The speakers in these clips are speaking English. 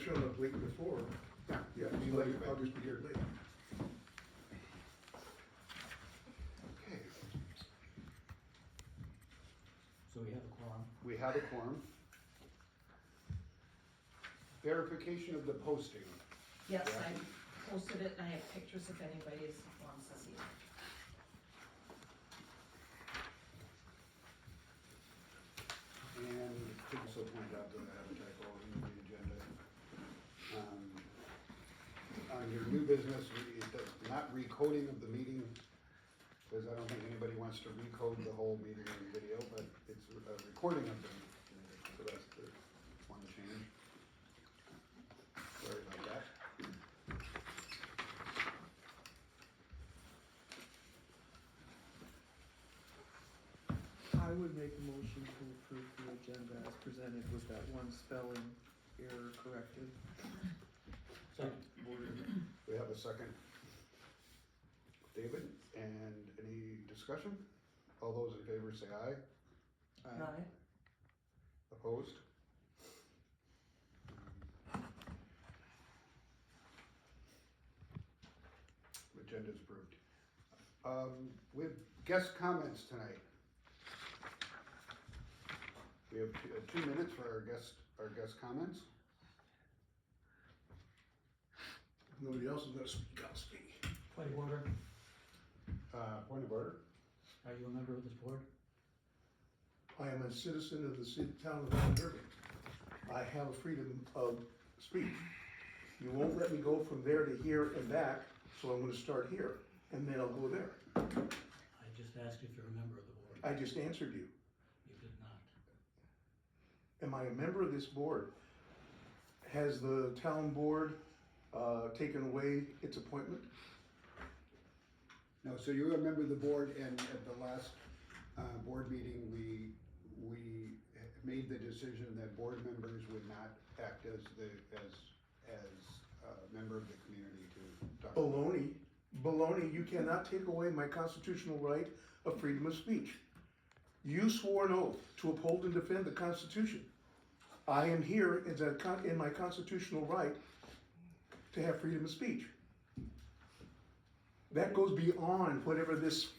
showing up late before, Yeah, be late, I'll just be here late. okay, So we have a quorum. we have a quorum. Verification of the posting. Yes, Yeah. I posted it, and I have pictures if anybody wants to see it. And to also point out that I have a typo in the agenda. On your new business, it does not recoding of the meeting, because I don't think anybody wants to recode the whole meeting in video, but it's a recording of the meeting, so that's the one change. Sorry about that. I would make a motion to approve the agenda as presented with that one spelling error corrected. Second. We have a second. David, and any discussion? All those in favor say aye. Aye. Opposed? Agenda's approved. We have guest comments tonight. We have 2 minutes for our guest comments. If nobody else is gonna speak, I'll speak. Point of order, Point of order. are you a member of this board? I am a citizen of the city, town of Mount Irving. I have a freedom of speech. You won't let me go from there to here and back, so I'm gonna start here, and then I'll go there. I just asked if you're a member of the board. I just answered you. You did not. Am I a member of this board? Has the town board, taken away its appointment? No, so you're a member of the board, and at the last, board meeting, we made the decision that board members would not act as a member of the community to talk. Baloney, baloney, you cannot take away my constitutional right of freedom of speech. You swore an oath to uphold and defend the Constitution. I am here in my constitutional right to have freedom of speech. That goes beyond whatever this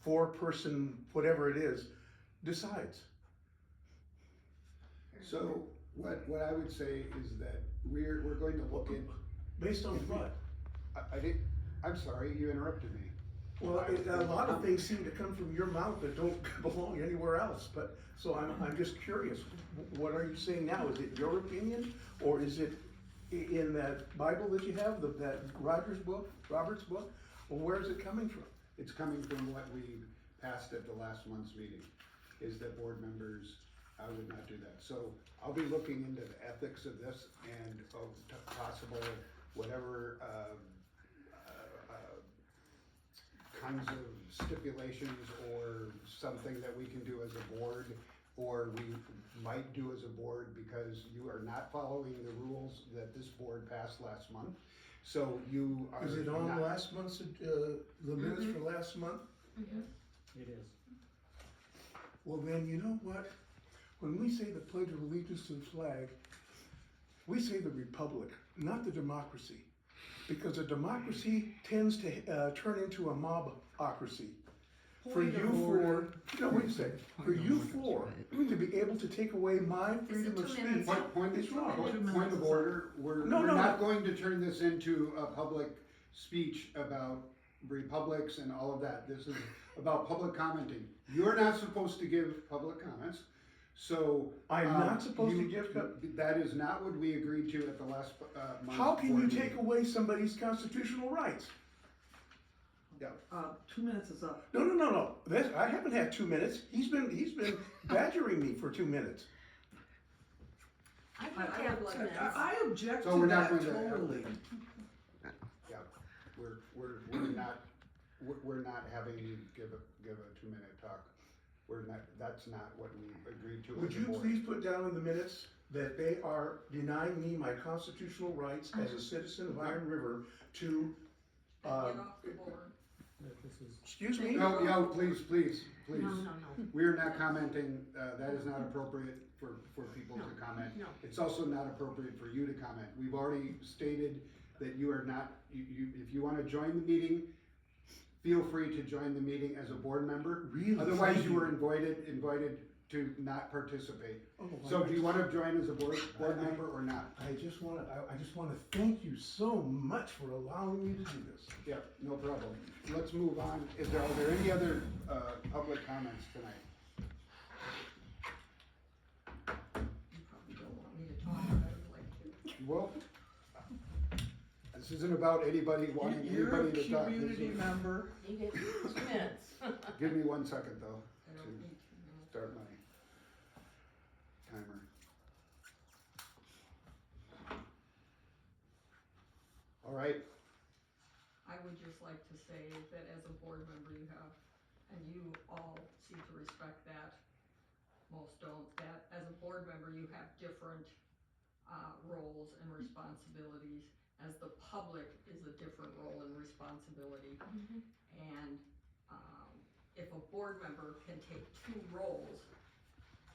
four-person, whatever it is, decides. So what I would say is that we're going to look in. Based on what? I'm sorry, you interrupted me. Well, a lot of things seem to come from your mouth that don't belong anywhere else, but, so I'm just curious, what are you saying now? Is it your opinion, or is it in that Bible that you have, that Robert's book? Well, where is it coming from? It's coming from what we passed at the last month's meeting, is that board members, I would not do that. So I'll be looking into the ethics of this and of possible, whatever, kinds of stipulations or something that we can do as a board, or we might do as a board, because you are not following the rules that this board passed last month. So you are. Is it on not- last month's, the minutes for last month? It is. Well, then, you know what? When we say the Pledge of Allegiance to the flag, we say the republic, not the democracy. Because a democracy tends to turn into a mobocracy. For you four, no, wait a second, for you four to be able to take away my freedom of speech, Point it's wrong. Point of order, we're No, no, not going to turn this into a public speech about republics and all of that. This is about public commenting. You're not supposed to give public comments, so. I'm not supposed to give That is not what we agreed to at the last, month's How can you board take meeting. away somebody's constitutional rights? 2 minutes is up. No. I haven't had 2 minutes. He's been badgering me for 2 minutes. I think you have 2 minutes. I object So to we're not that going to- totally. Yeah, we're not having you give a 2-minute talk. That's not what we agreed to Would as a you board. please put down in the minutes that they are denying me my constitutional rights as a citizen of Iron River to, Get off the board. that this is, Excuse me? No, please, please. No. We are not commenting, that is not appropriate for people to comment. No. It's also not appropriate for you to comment. We've already stated that you are not, if you wanna join the meeting, feel free to join the meeting as a board member. Really? Otherwise, Thank you were invited to not participate. Oh, So do you wanna join as a board member or not? I just wanna thank you so much for allowing me to do this. Yeah, no problem. Let's move on. Are there any other, public comments tonight? You probably don't want me to talk, but I would like to. Well, this isn't about anybody wanting You're a anybody to talk. This community is- member. You get 2 minutes. Give me 1 second though, I don't need 2 minutes. start my timer. All right, I would just like to say that as a board member you have, and you all seem to respect that, most don't, that as a board member you have different roles and responsibilities, as the public is a different role and responsibility. And if a board member can take 2 roles,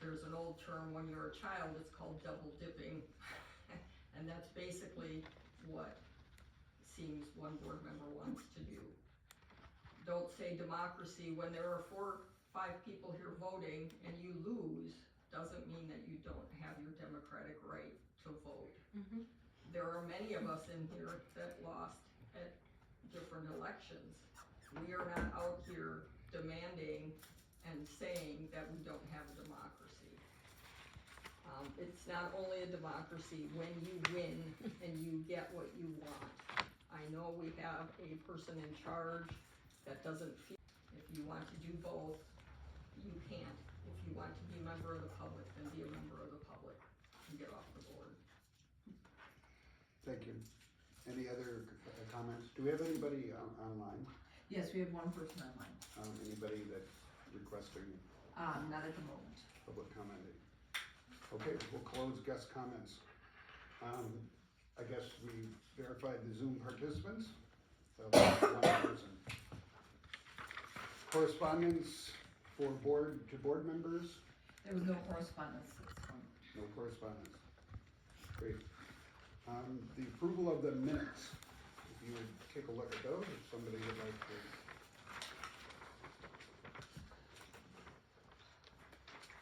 there's an old term when you're a child, it's called double dipping. And that's basically what seems one board member wants to do. Don't say democracy when there are 4, 5 people here voting and you lose, doesn't mean that you don't have your democratic right to vote. There are many of us in here that lost at different elections. We are not out here demanding and saying that we don't have a democracy. It's not only a democracy when you win and you get what you want. I know we have a person in charge that doesn't feel, if you want to do both, you can't. If you want to be a member of the public, then be a member of the public and get off the board. thank you. Any other comments? Do we have anybody online? Yes, we have one person online, Anybody that's requesting not at the moment. public commenting? Okay, we'll close guest comments. I guess we verified the Zoom participants. So one person. Correspondence for board members? There was no correspondence this one. No correspondence. Great. The approval of the minutes. If you would take a look at those, if somebody would like to.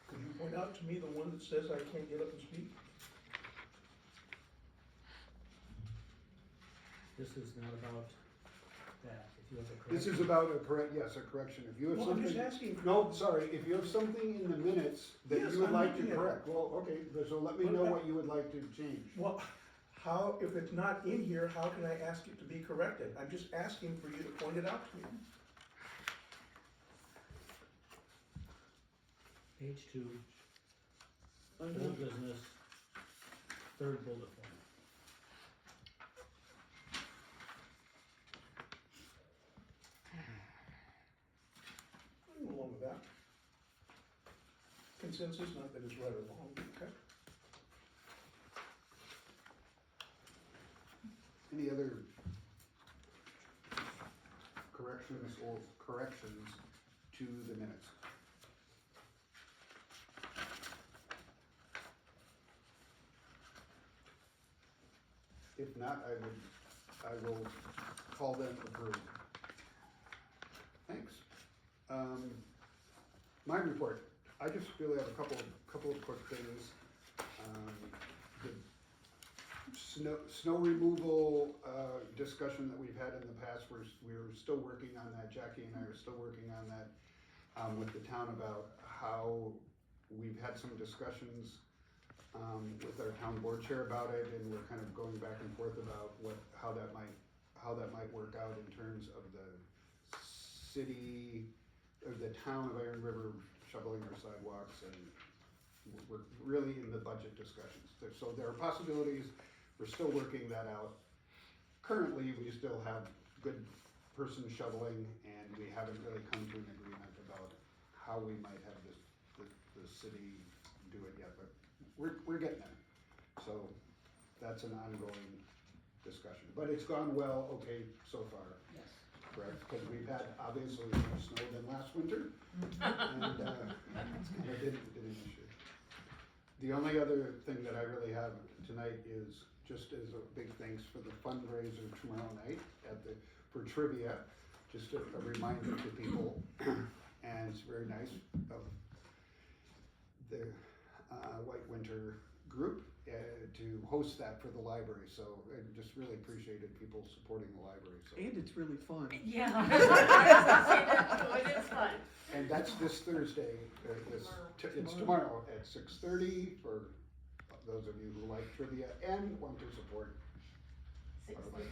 Could you point out to me the one that says I can't get up and speak? this is not about that, if you have a correction. This is about a correction. If you have Well, I'm something. just asking. No, sorry, if you have something in the minutes that Yes, you would I'm like to looking at it. correct, well, okay, so let me know what you would like to change. Well, how, if it's not in here, how can I ask it to be corrected? I'm just asking for you to point it out to me. Page 2, Under, old business, 3rd bullet point. I'm along with that. Consensus, not that it's right or wrong, okay? Any other corrections to the minutes? If not, I will call them approved. Thanks. My report, I just really have a couple of quick things. The snow removal, discussion that we've had in the past, we're still working on that. Jackie and I are still working on that, with the town about how we've had some discussions, with our town board chair about it, and we're kind of going back and forth about how that might work out in terms of the city, or the town of Iron River shoveling our sidewalks, and we're really in the budget discussions. So there are possibilities, we're still working that out. Currently, we still have good person shoveling, and we haven't really come to an agreement about how we might have the city do it yet, but we're getting there. So that's an ongoing discussion, but it's gone well, okay, so far. Yes. correct, because we've had obviously more snow than last winter. And, it's kind of been an issue. The only other thing that I really have tonight is just as a big thanks for the fundraiser tomorrow night for trivia. Just a reminder to people, and it's very nice of the White Winter group to host that for the library. So I just really appreciated people supporting the library. So. And it's really fun. Yeah. I was gonna say that too, it is fun. And that's this Thursday, it's tomorrow at 6:30 for those of you who like trivia and want to support our library.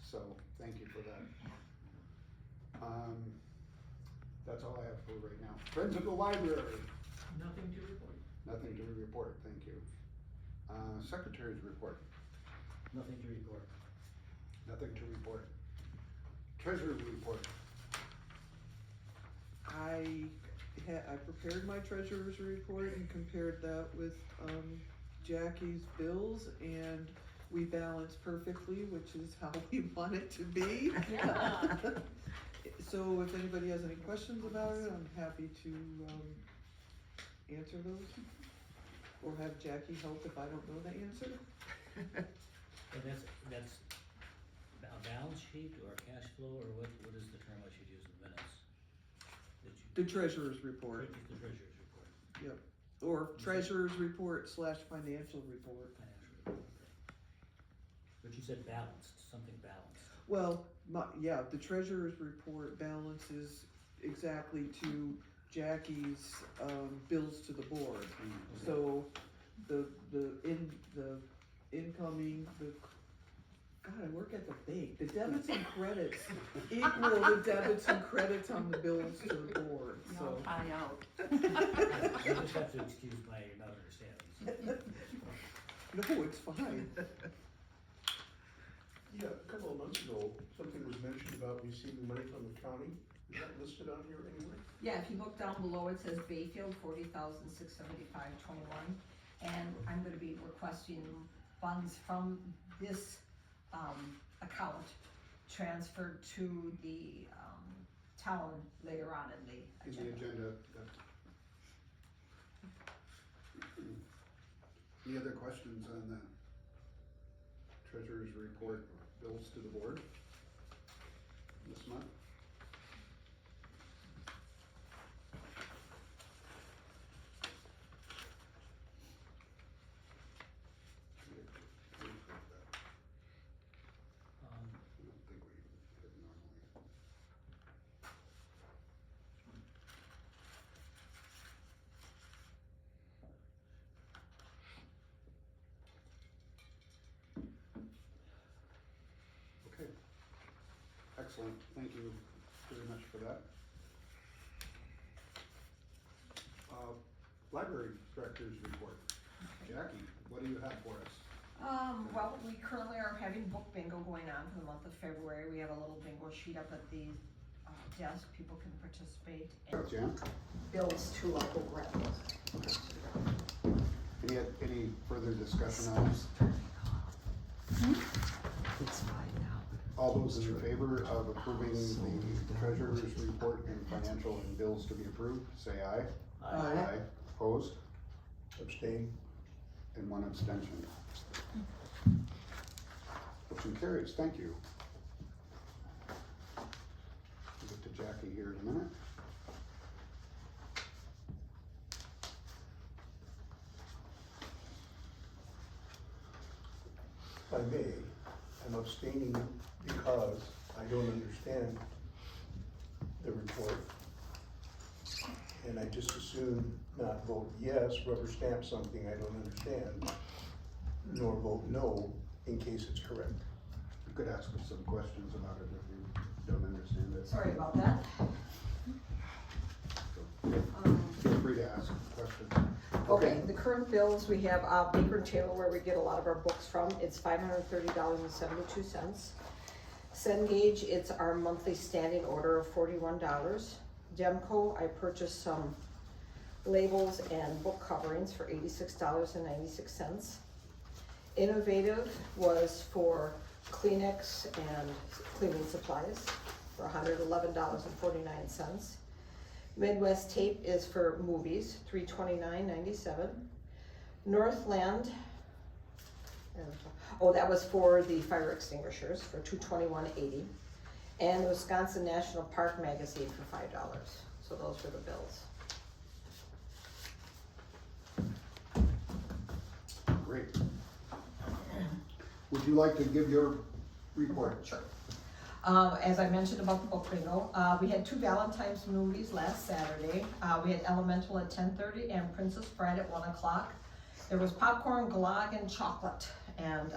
So, thank you for that. That's all I have for right now. Friends of the library, Nothing to report. nothing to report, thank you. Secretary's report, Nothing to report. nothing to report. Treasurer's report, I prepared my treasurer's report and compared that with, Jackie's bills, and we balanced perfectly, which is how we want it to be. Yeah. So if anybody has any questions about it, I'm happy to, answer those. Or have Jackie help if I don't know the answer. And that's a balance sheet or a cash flow, or what is the term I should use in minutes? The treasurer's report, The treasurer's report. yep, or treasurer's report / financial report. Financial report. But you said balanced, something balanced. Well, the treasurer's report balances exactly to Jackie's, bills to the board. So, the incoming, God, I work at the bank, the debits and credits equal the debits and credits on the bills to the board, so. You just have to excuse my not understanding. No, it's fine. Yeah, a couple of months ago, something was mentioned about receiving money from the county. Is that listed on here anywhere? Yeah, if you look down below, it says Bayfield, 40,675.21. And I'm gonna be requesting funds from this, account transferred to the, town later on in the in the agenda. agenda. Any other questions on the treasurer's report bills to the board this month? I don't think we did normally. Okay. Excellent, thank you very much for that. Library director's report. Jackie, what do you have for us? Well, we currently are having book bingo going on for the month of February. We have a little bingo sheet up at the, desk. People can participate and Jan? bills to local grants. Any further discussion on this? It's fine now. All those in favor of approving the treasurer's report and financial and bills to be approved, say aye. Aye. Opposed? Abstain. And one abstention. Motion carries, thank you. We'll get to Jackie here in a minute. If I may, I'm abstaining because I don't understand the report. And I just as soon not vote yes, rubber stamp something I don't understand, nor vote no in case it's correct. You could ask us some questions about it if you don't understand it. Sorry about that. Feel free to ask questions. Okay, the current bills, we have, Baker Taylor, where we get a lot of our books from, it's $530.72. Cengage, it's our monthly standing order of $41. Demco, I purchased some labels and book coverings for $86.96. Innovative was for Kleenex and cleaning supplies for $111.49. Midwest Tape is for movies, $329.97. Northland, that was for the fire extinguishers for $221.80. And the Wisconsin National Park Magazine for $5. So those were the bills. Great. Would you like to give your report? Sure. As I mentioned about the book bingo, we had 2 Valentine's movies last Saturday. We had Elemental at 10:30 and Princess Bride at 1 o'clock. There was popcorn, glog, and chocolate, and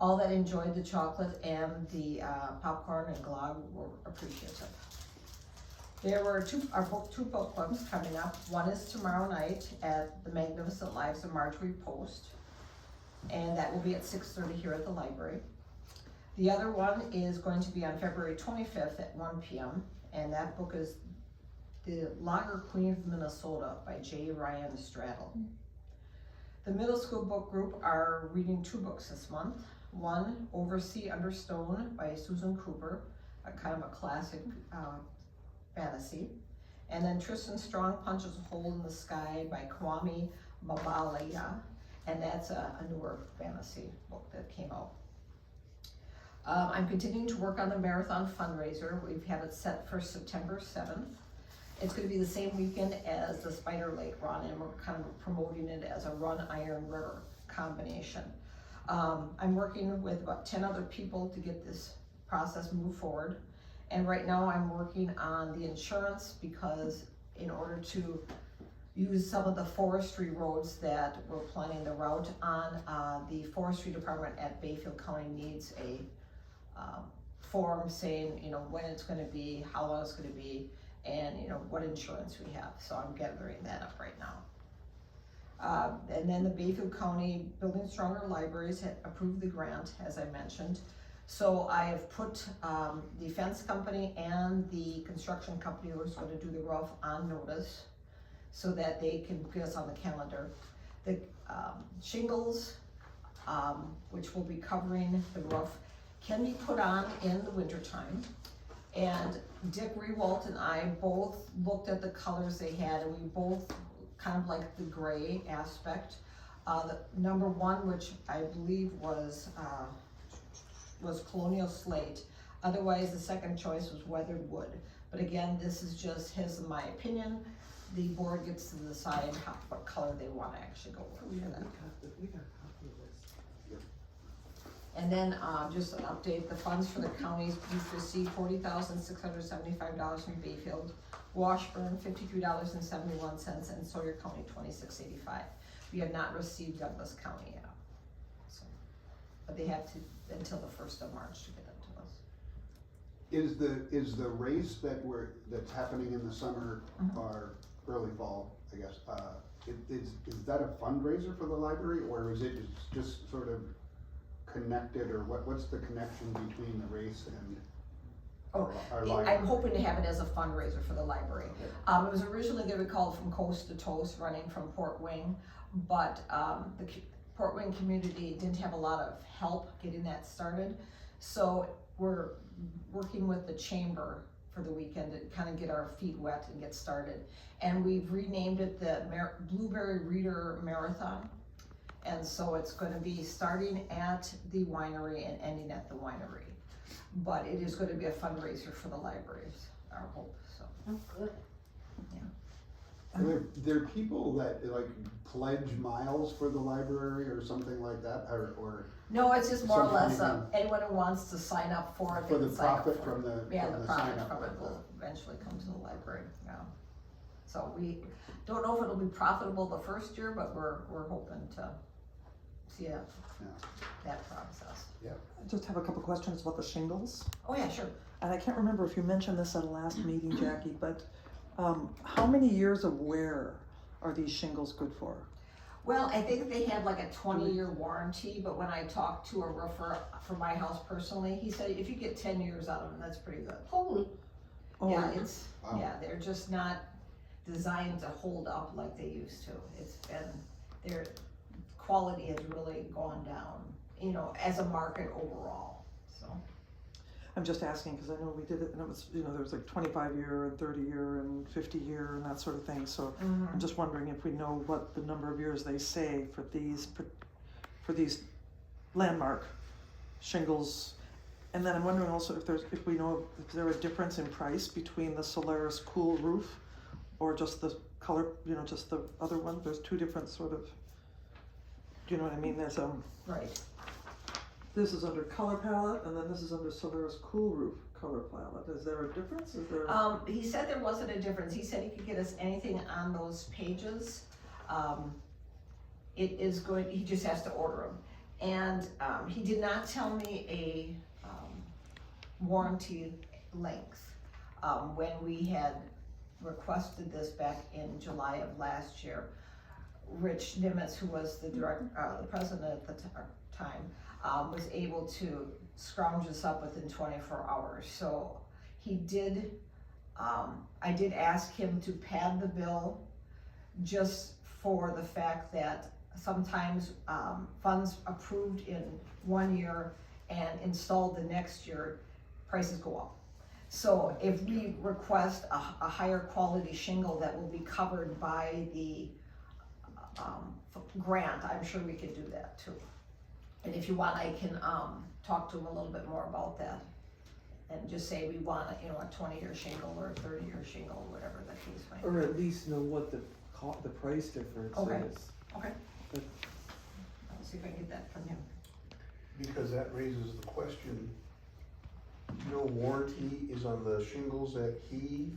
all that enjoyed the chocolate and the popcorn and glog were appreciative. There were two book clubs coming up. One is tomorrow night at the Magnificent Lives of Marjorie Post, and that will be at 6:30 here at the library. The other one is going to be on February 25th at 1 p.m. and that book is The Lager Queen of Minnesota by J. Ryan Straddle. The middle school book group are reading 2 books this month. One, Oversea Under Stone by Susan Cooper, a kind of a classic fantasy. And then Tristan Strong Punches a Hole in the Sky by Kwame Mabalaya, and that's a newer fantasy book that came out. I'm continuing to work on the marathon fundraiser. We have it set for September 7th. It's going to be the same weekend as the Spider Lake Run, and we're kind of promoting it as a Run Iron River combination. I'm working with about 10 other people to get this process moved forward. And right now I'm working on the insurance because in order to use some of the forestry roads that we're planning the route on, the forestry department at Bayfield County needs a form saying, when it's going to be, how long it's going to be, and what insurance we have. So I'm gathering that up right now. And then the Bayfield County Building Stronger Libraries had approved the grant, as I mentioned. So I have put the fence company and the construction company who's going to do the roof on notice so that they can get us on the calendar. The shingles, which will be covering the roof, can be put on in the wintertime. And Dick Rewalt and I both looked at the colors they had, and we both kind of liked the gray aspect. The number 1, which I believe was Colonial Slate. Otherwise, the second choice was Weathered Wood. But again, this is just his and my opinion. The board gets to decide what color they want to actually go with. We got a copy of this. And then just an update, the funds for the counties, we've received $40,675 from Bayfield, Washburn $53.71, and Sawyer County $26.85. We have not received Douglas County yet. So, but they have to until the 1st of March to get them to us. Is the race that's happening in the summer or early fall, I guess, is that a fundraiser for the library, or is it just sort of connected, or what's the connection between the race and our library? I'm hoping to have it as a fundraiser for the library. It was originally going to be called From Coast to Toast, running from Port Wing, but the Port Wing community didn't have a lot of help getting that started. So we're working with the chamber for the weekend to kind of get our feet wet and get started. And we've renamed it the Blueberry Reader Marathon. And so it's going to be starting at the winery and ending at the winery. But it is going to be a fundraiser for the libraries, our hope, so. Oh, good. Are there people that like pledge miles for the library or something like that, or No, it's just more or less, Something anyone who wants to sign up for it, for they the can sign up profit for it. from the Yeah, the profit sign up? from it will eventually come to the library, yeah. So we don't know if it'll be profitable the first year, but we're hoping to see that process. Yeah. I just have a couple questions about the shingles. Oh, yeah, sure. And I can't remember if you mentioned this at a last meeting, Jackie, but how many years of wear are these shingles good for? Well, I think they had like a 20-year warranty, but when I talked to a roofer for my house personally, he said if you get 10 years out of them, that's pretty good. Holy. Oh, Yeah, Wow. they're just not designed to hold up like they used to. It's been, they're quality has really gone down, you know, as a market overall, so. I'm just asking, cause I know we did it, and it was, you know, there was like 25-year and 30-year and 50-year and that sort of thing, so I'm just wondering if we know what the number of years they say for these landmark shingles. And then I'm wondering also if we know if there a difference in price between the Solaris Cool Roof or just the color, you know, just the other one. There's two different sort of, do you know what I mean? There's Right. this is under color palette, and then this is under Solaris Cool Roof color palette. Is there a difference? Is there? He said there wasn't a difference. He said he could get us anything on those pages. It is going, he just has to order them. And, he did not tell me a, warranty length. When we had requested this back in July of last year, Rich Nimitz, who was the the president at the time, was able to scrounge this up within 24 hours. So he did, I did ask him to pad the bill just for the fact that sometimes funds approved in 1 year and installed the next year, prices go up. So if we request a higher quality shingle that will be covered by the grant, I'm sure we could do that too. And if you want, I can talk to him a little bit more about that and just say we want a 20-year shingle or a 30-year shingle, whatever the case might be. Or at least know what the price difference Okay. is. Okay. But- I'll see if I can get that from him. Because that raises the question, no warranty is on the shingles that he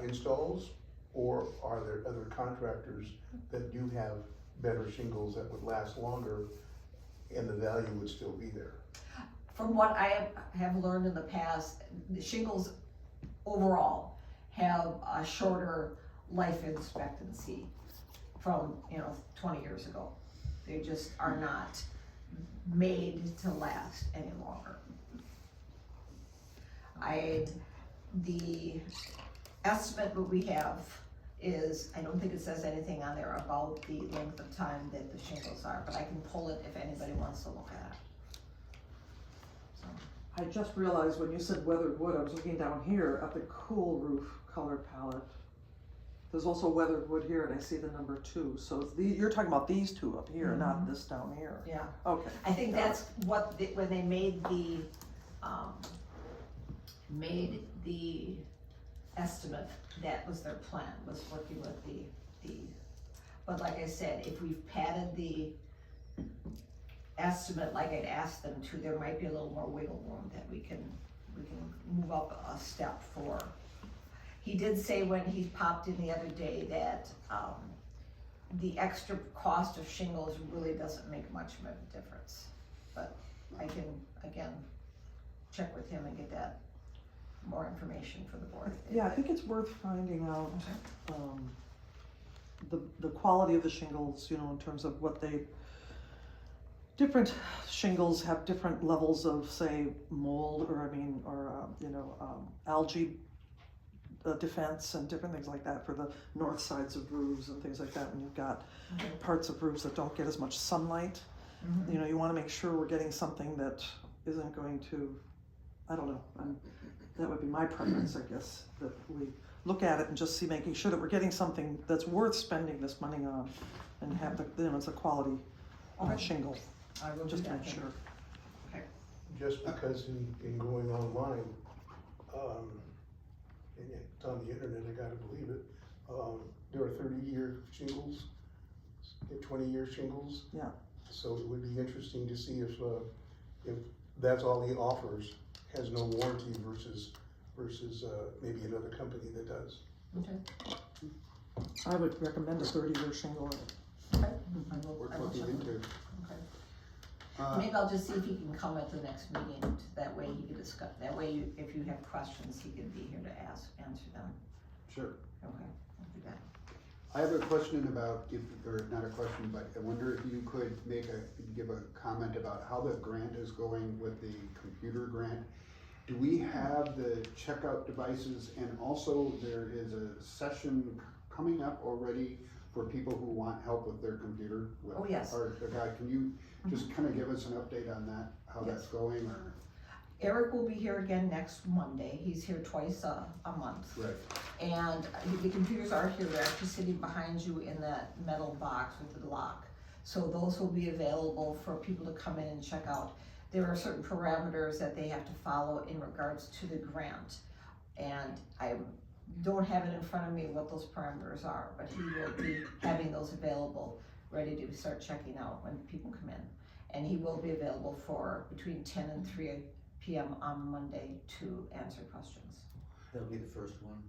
installs? Or are there other contractors that do have better shingles that would last longer and the value would still be there? From what I have learned in the past, the shingles overall have a shorter life expectancy from 20 years ago. They just are not made to last any longer. The estimate that we have is, I don't think it says anything on there about the length of time that the shingles are, but I can pull it if anybody wants to look at it. So. I just realized when you said weathered wood, I was looking down here at the Cool Roof color palette. There's also weathered wood here, and I see the number 2. So it's you're talking about these two up here, not this down here. Yeah, Okay. I think that's what, when they made the estimate, that was their plan, was working with but like I said, if we've padded the estimate like I'd asked them to, there might be a little more wiggle room that we can move up a step for. He did say when he popped in the other day that, the extra cost of shingles really doesn't make much of a difference. But I can, again, check with him and get that more information for the board. Yeah, I think it's worth finding out the quality of the shingles, in terms of what different shingles have different levels of, say, mold or algae defense and different things like that for the north sides of roofs and things like that. When you've got parts of roofs that don't get as much sunlight, you want to make sure we're getting something that isn't going to, I don't know, that would be my preference, I guess, that we look at it and just making sure that we're getting something that's worth spending this money on and have it's a quality shingle. I will Just do to that make then. sure. Just because in going online, and it's on the internet, I gotta believe it, there are 30-year shingles, 20-year shingles. Yeah. So it would be interesting to see if that's all he offers, has no warranty versus maybe another company that does. Okay. I would recommend a 30-year shingle. Okay. Worth I will looking check. into. Okay. Maybe I'll just see if he can come at the next meeting, that way he can discuss, that way if you have questions, he can be here to answer them. Sure. Okay, I'll do that. I have a question about, or not a question, but I wonder if you could give a comment about how the grant is going with the computer grant. Do we have the checkout devices, and also there is a session coming up already for people who want help with their computer? with Oh, yes. Our guy, can you just kind of give us an update on that, how that's Yes. going, or? Eric will be here again next Monday. He's here twice a month. Right. And the computers are here, they're actually sitting behind you in that metal box with the lock. So those will be available for people to come in and check out. There are certain parameters that they have to follow in regards to the grant. And I don't have it in front of me what those parameters are, but he will be having those available, ready to start checking out when people come in. And he will be available for between 10 and 3 p.m. on Monday to answer questions. That'll be the first one.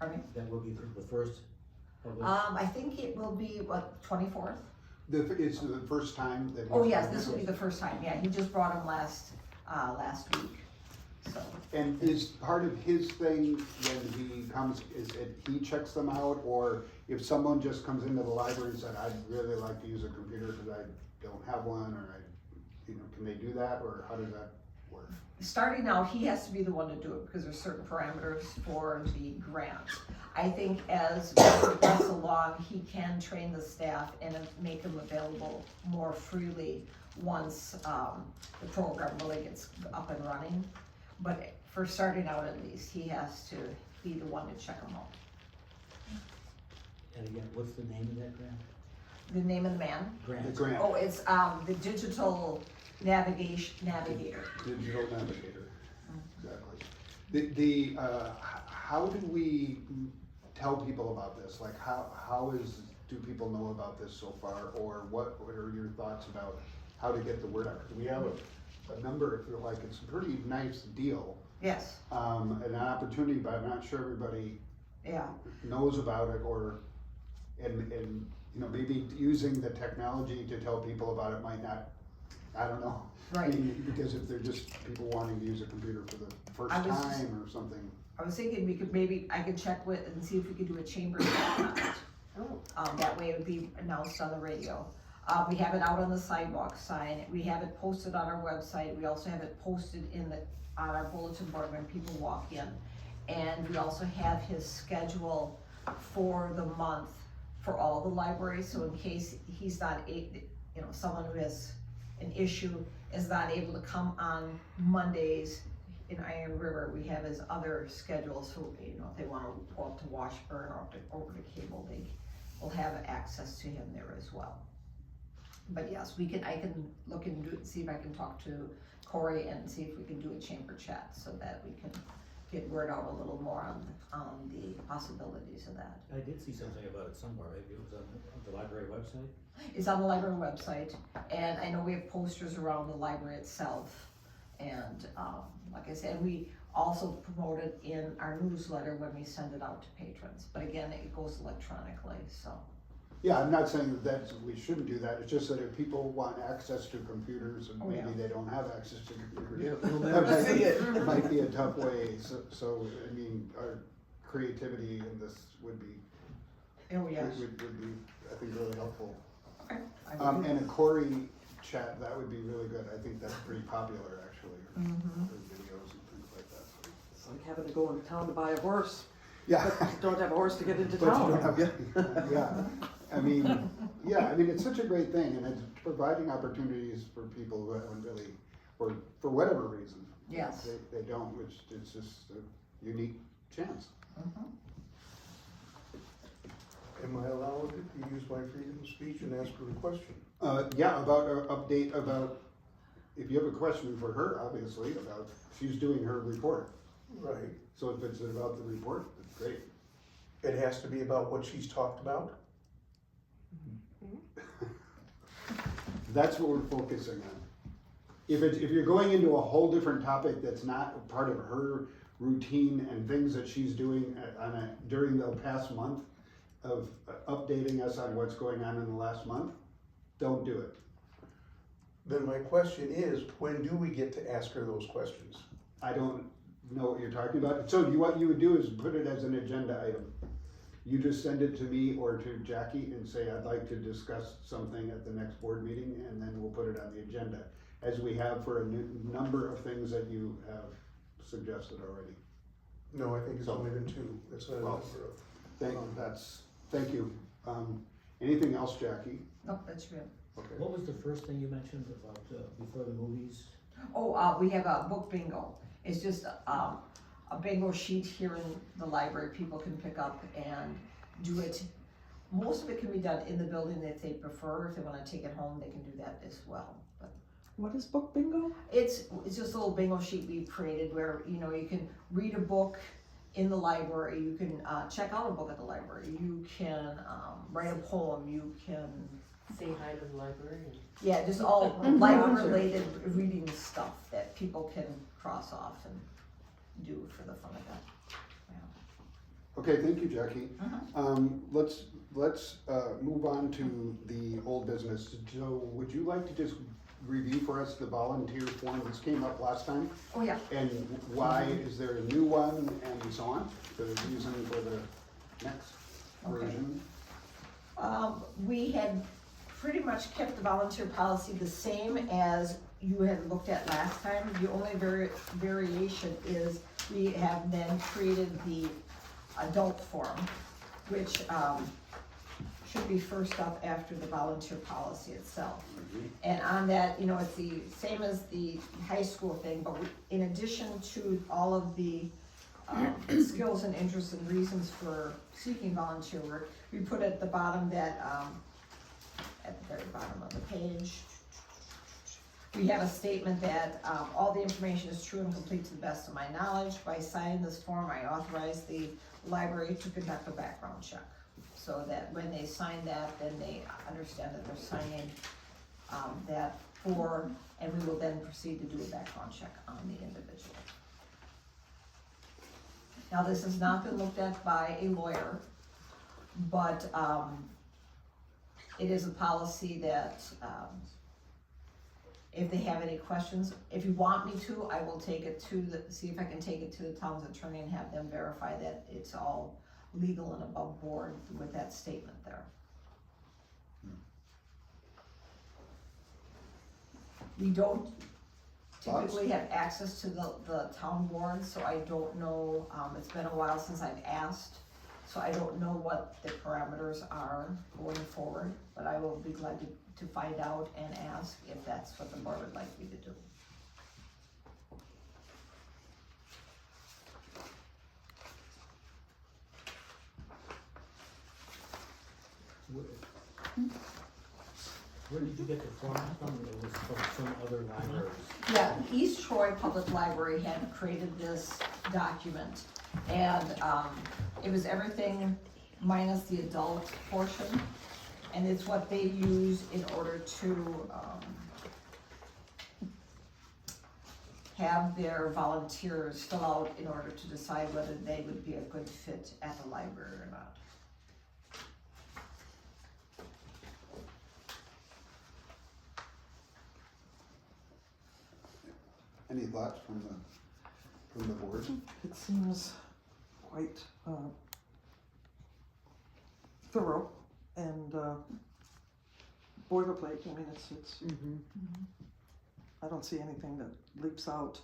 Pardon me? That will be the first public. I think it will be, what, 24th? It's the first time that. Oh, he's yes, doing this will be the first time, yeah, he just brought him last week, so. And is part of his thing when he comes, is it he checks them out, or if someone just comes into the library and said, I'd really like to use a computer because I don't have one, or can they do that, or how does that work? Starting out, he has to be the one to do it because there's certain parameters for the grant. I think as we progress along, he can train the staff and make them available more freely once the program really gets up and running. But for starting out at least, he has to be the one to check them out. And again, what's the name of that grant? The name of the man? The Grant. grant, Oh, it's the Digital Navigator. digital navigator, exactly. How do we tell people about this? Like, do people know about this so far, or what are your thoughts about how to get the word out? 'Cause we have a number, I feel like it's a pretty nice deal, Yes, an opportunity, but I'm not sure everybody yeah. knows about it, and maybe using the technology to tell people about it might not, I don't know. Right. Because if they're just people wanting to use a computer for the first I was just- time or something. I was thinking I could check with and see if we could do a chamber chat on it. That way it would be announced on the radio. We have it out on the sidewalk sign, we have it posted on our website, we also have it posted on our bulletin board when people walk in. And we also have his schedule for the month for all the libraries, so in case he's not, someone who has an issue is not able to come on Mondays in Iron River, we have his other schedule, so, if they wanna go up to Washburn or over to Cable, they will have access to him there as well. But yes, I can look into it and see if I can talk to Corey and see if we can do a chamber chat, so that we can get word out a little more on the possibilities of that. I did see something about it somewhere, maybe it was on the library website. It's on the library website, and I know we have posters around the library itself. And, like I said, we also promote it in our newsletter when we send it out to patrons, but again, it goes electronically, so. Yeah, I'm not saying that we shouldn't do that, it's just that if people want access to computers and Oh, yeah. maybe they don't have access to computers. Yeah, we'll that never might see be- it. Might be a tough way, so, I mean, our creativity in this would be, Oh, yes. would be, I think, really helpful. Okay. I would- And a Corey chat, that would be really good, I think that's pretty popular, actually, or Mhm. videos and things like that, so. It's like having to go into town to buy a horse, Yeah. but you don't have a horse to get into But you town. don't have, yeah, I mean, it's such a great thing, and it's providing opportunities for people who haven't really, or for whatever reason. Yes. They don't, which is just a unique chance. Mhm. Am I allowed to use my freedom of speech and ask her a question? Yeah, about an update about, if you have a question for her, obviously, about, she's doing her report. Right. So if it's about the report, it's great. It has to be about what she's talked about? That's what we're focusing on. If you're going into a whole different topic that's not part of her routine and things that she's doing during the past month of updating us on what's going on in the last month, don't do it. Then my question is, when do we get to ask her those questions? I don't know what you're talking about. So what you would do is put it as an agenda item. You just send it to me or to Jackie and say, I'd like to discuss something at the next board meeting, and then we'll put it on the agenda, as we have for a number of things that you have suggested already. No, I think it's only been two. That's not a Well, number of. Thank you. Anything else, Jackie? Nope, that's good. Okay. What was the first thing you mentioned about, before the movies? Oh, we have a book bingo. It's just, a bingo sheet here in the library, people can pick up and do it. Most of it can be done in the building if they prefer, if they wanna take it home, they can do that as well. But What is book bingo? it's just a little bingo sheet we've created where, you know, you can read a book in the library, you can, check out a book at the library, you can, write a poem, you can, Say hi to the librarian. yeah, just all library-related reading stuff that people can cross off and do for the fun of it. Okay, thank you, Jackie. Uh-huh. Let's move on to the old business. So would you like to just review for us the volunteer form? This came up last time. Oh, yeah. And why is there a new one and so on? The reason for the next Okay. version? We had pretty much kept the volunteer policy the same as you had looked at last time. The only variation is we have then created the adult form, which, should be first up after the volunteer policy itself. And on that, you know, it's the same as the high school thing, but in addition to all of the skills and interests and reasons for seeking volunteer work, we put at the bottom that, at the very bottom of the page, we have a statement that, all the information is true and complete to the best of my knowledge. By signing this form, I authorize the library to conduct a background check. So that when they sign that, then they understand that they're signing, that for, and we will then proceed to do a background check on the individual. Now, this has not been looked at by a lawyer, but, it is a policy that, if they have any questions, if you want me to, I will take it to see if I can take it to the town's attorney and have them verify that it's all legal and above board with that statement there. We don't typically have access to the town board, so I don't know, it's been a while since I've asked, so I don't know what the parameters are going forward, but I will be glad to find out and ask if that's what the board would like me to do. Where did you get the form from? It was from some other libraries. Yeah, East Troy Public Library had created this document, and, it was everything minus the adult portion, and it's what they use in order to, have their volunteers fill out in order to decide whether they would be a good fit at the library or not. Any thoughts from the board? It seems quite thorough and boilerplate. I mean, it's. I don't see anything that leaps out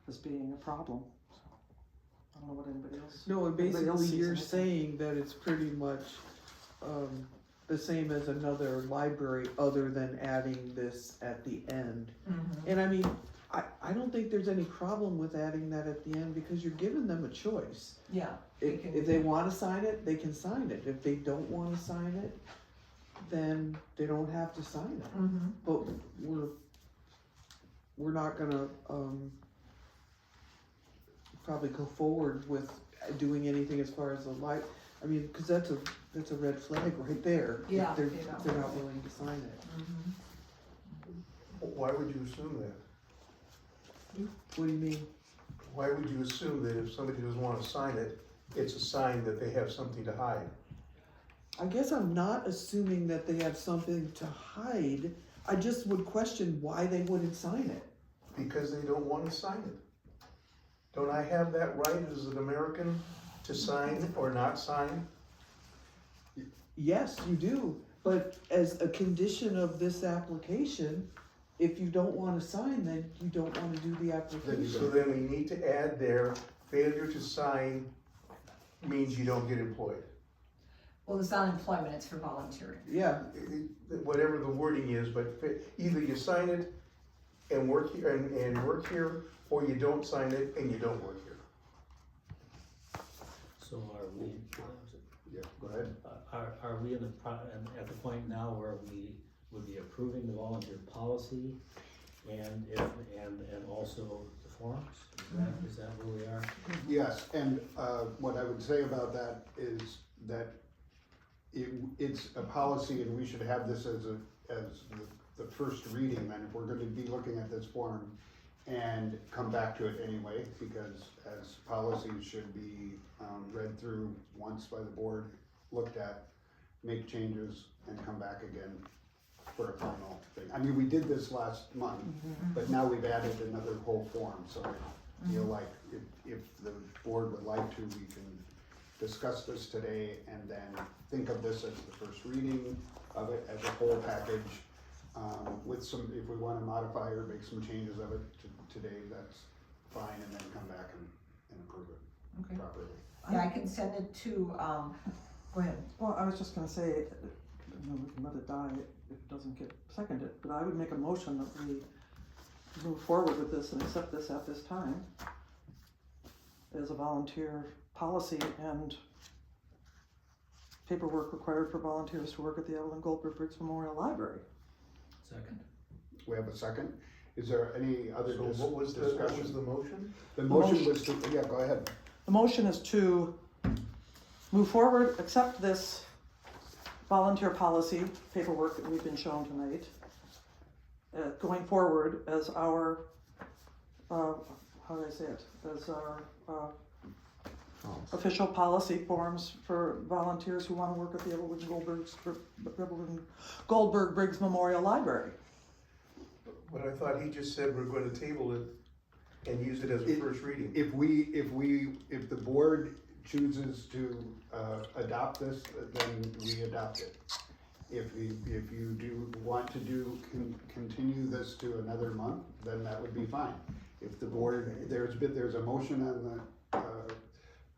as being a problem. I don't know what anybody else. No, and Everybody else basically sees you're anything. saying that it's pretty much, the same as another library, other than adding this at the end. And I mean, I don't think there's any problem with adding that at the end, because you're giving them a choice. Yeah. If they wanna sign it, they can sign it. If they don't wanna sign it, then they don't have to sign it. But we're not gonna, probably go forward with doing anything as far as the I mean, cause that's a red flag right there. if Yeah, They're, they don't. if they're not willing to sign it. Why would you assume that? What do you mean? Why would you assume that if somebody doesn't wanna sign it, it's a sign that they have something to hide? I guess I'm not assuming that they have something to hide. I just would question why they wouldn't sign it. Because they don't wanna sign it. Don't I have that right as an American to sign or not sign? Yes, you do, but as a condition of this application, if you don't wanna sign, then you don't wanna do the So application. then we need to add there, failure to sign means you don't get employed. Well, it's not employment, it's for volunteering. Yeah, Whatever the wording is, but either you sign it and work here, and work here, or you don't sign it and you don't work here. So are we, Yeah, go ahead. are we in at the point now where we would be approving the volunteer policy and also the forms? Is that where we are? Yes, and what I would say about that is that it's a policy, and we should have this as the first reading, then, if we're gonna be looking at this form, and come back to it anyway, because as policies should be read through once by the board, looked at, make changes, and come back again for a final thing. I mean, we did this last month, but now we've added another whole form, so I feel like if the board would like to, we can discuss this today and then think of this as the first reading of it as a whole package, with some, if we wanna modify or make some changes of it today, that's fine, and then come back and approve it Okay. properly. Yeah, I can send it to, go ahead. Well, I was just gonna say, you know, we can let it die if it doesn't get seconded, but I would make a motion that we move forward with this and accept this at this time as a volunteer policy and paperwork required for volunteers to work at the Evelyn Goldberg Briggs Memorial Library. Second. We have a second. Is there any other So what was the discussion? motion? The motion was to, yeah, go ahead. The motion is to move forward, accept this volunteer policy paperwork that we've been shown tonight, going forward as our, how do I say it, as our official policy forms for volunteers who want to work at the Evelyn Goldberg Briggs Memorial Library. But I thought he just said we're gonna table it and use it as a first reading. If the board chooses to adopt this, then we adopt it. If you do want to continue this to another month, then that would be fine. If the board, there's a motion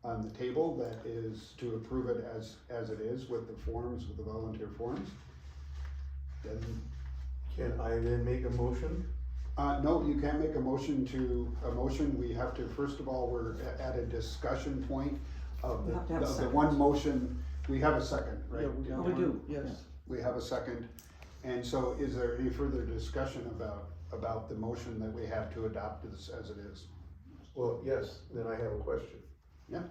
on the table that is to approve it as it is with the forms, with the volunteer forms, then. Can I then make a motion? No, you can't make a motion, we have to, first of all, we're at a discussion point of We have to have a the second. one motion. We have a second, right? yeah, We do. yes. We have a second, and so is there any further discussion about the motion that we have to adopt this as it is? Well, yes, then I have a question. Yeah.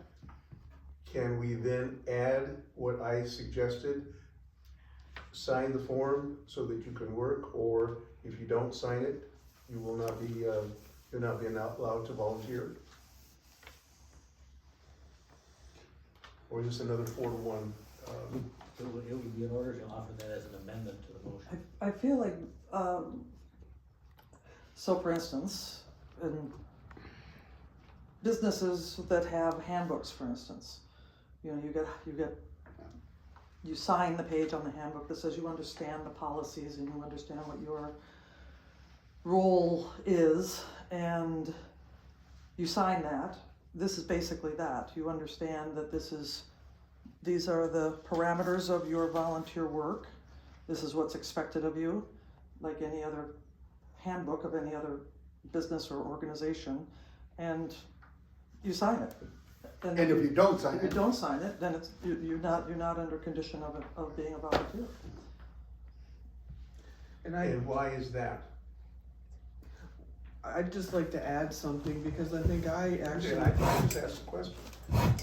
Can we then add what I suggested? Sign the form so that you can work, or if you don't sign it, you will not be, you're not being allowed to volunteer? Or is this another 4-to-1? It would be in order to offer that as an amendment to the motion. I feel like, so for instance, in businesses that have handbooks, for instance, you know, you sign the page on the handbook that says you understand the policies and you understand what your role is, and you sign that. This is basically that. You understand that these are the parameters of your volunteer work. This is what's expected of you, like any other handbook of any other business or organization, and you sign it. And if you don't sign If you it, don't sign it, then you're not under condition of being a volunteer. And And why is that? I'd just like to add something, because I think I actually. And I just asked the question.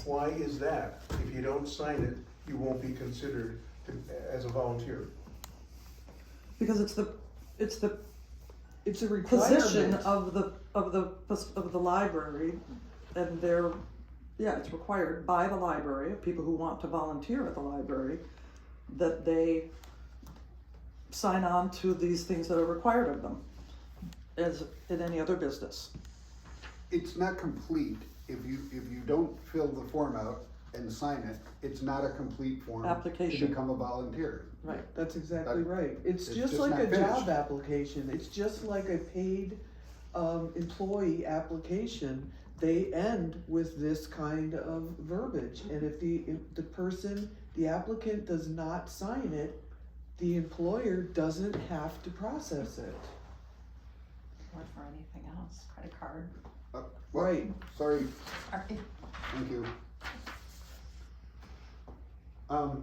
Why is that? If you don't sign it, you won't be considered as a volunteer. Because it's the It's a position requirement. of the library, and it's required by the library, people who want to volunteer at the library, that they sign on to these things that are required of them, as in any other business. it's not complete. If you don't fill the form out and sign it, it's not a complete form Application. to become a volunteer. Right. That's exactly right. It's it's just just like not a finished. job application. It's just like a paid employee application. They end with this kind of verbiage, and if the person the applicant does not sign it, the employer doesn't have to process it. Or for anything else, credit card. Well, Right. Sorry, Or if- thank you.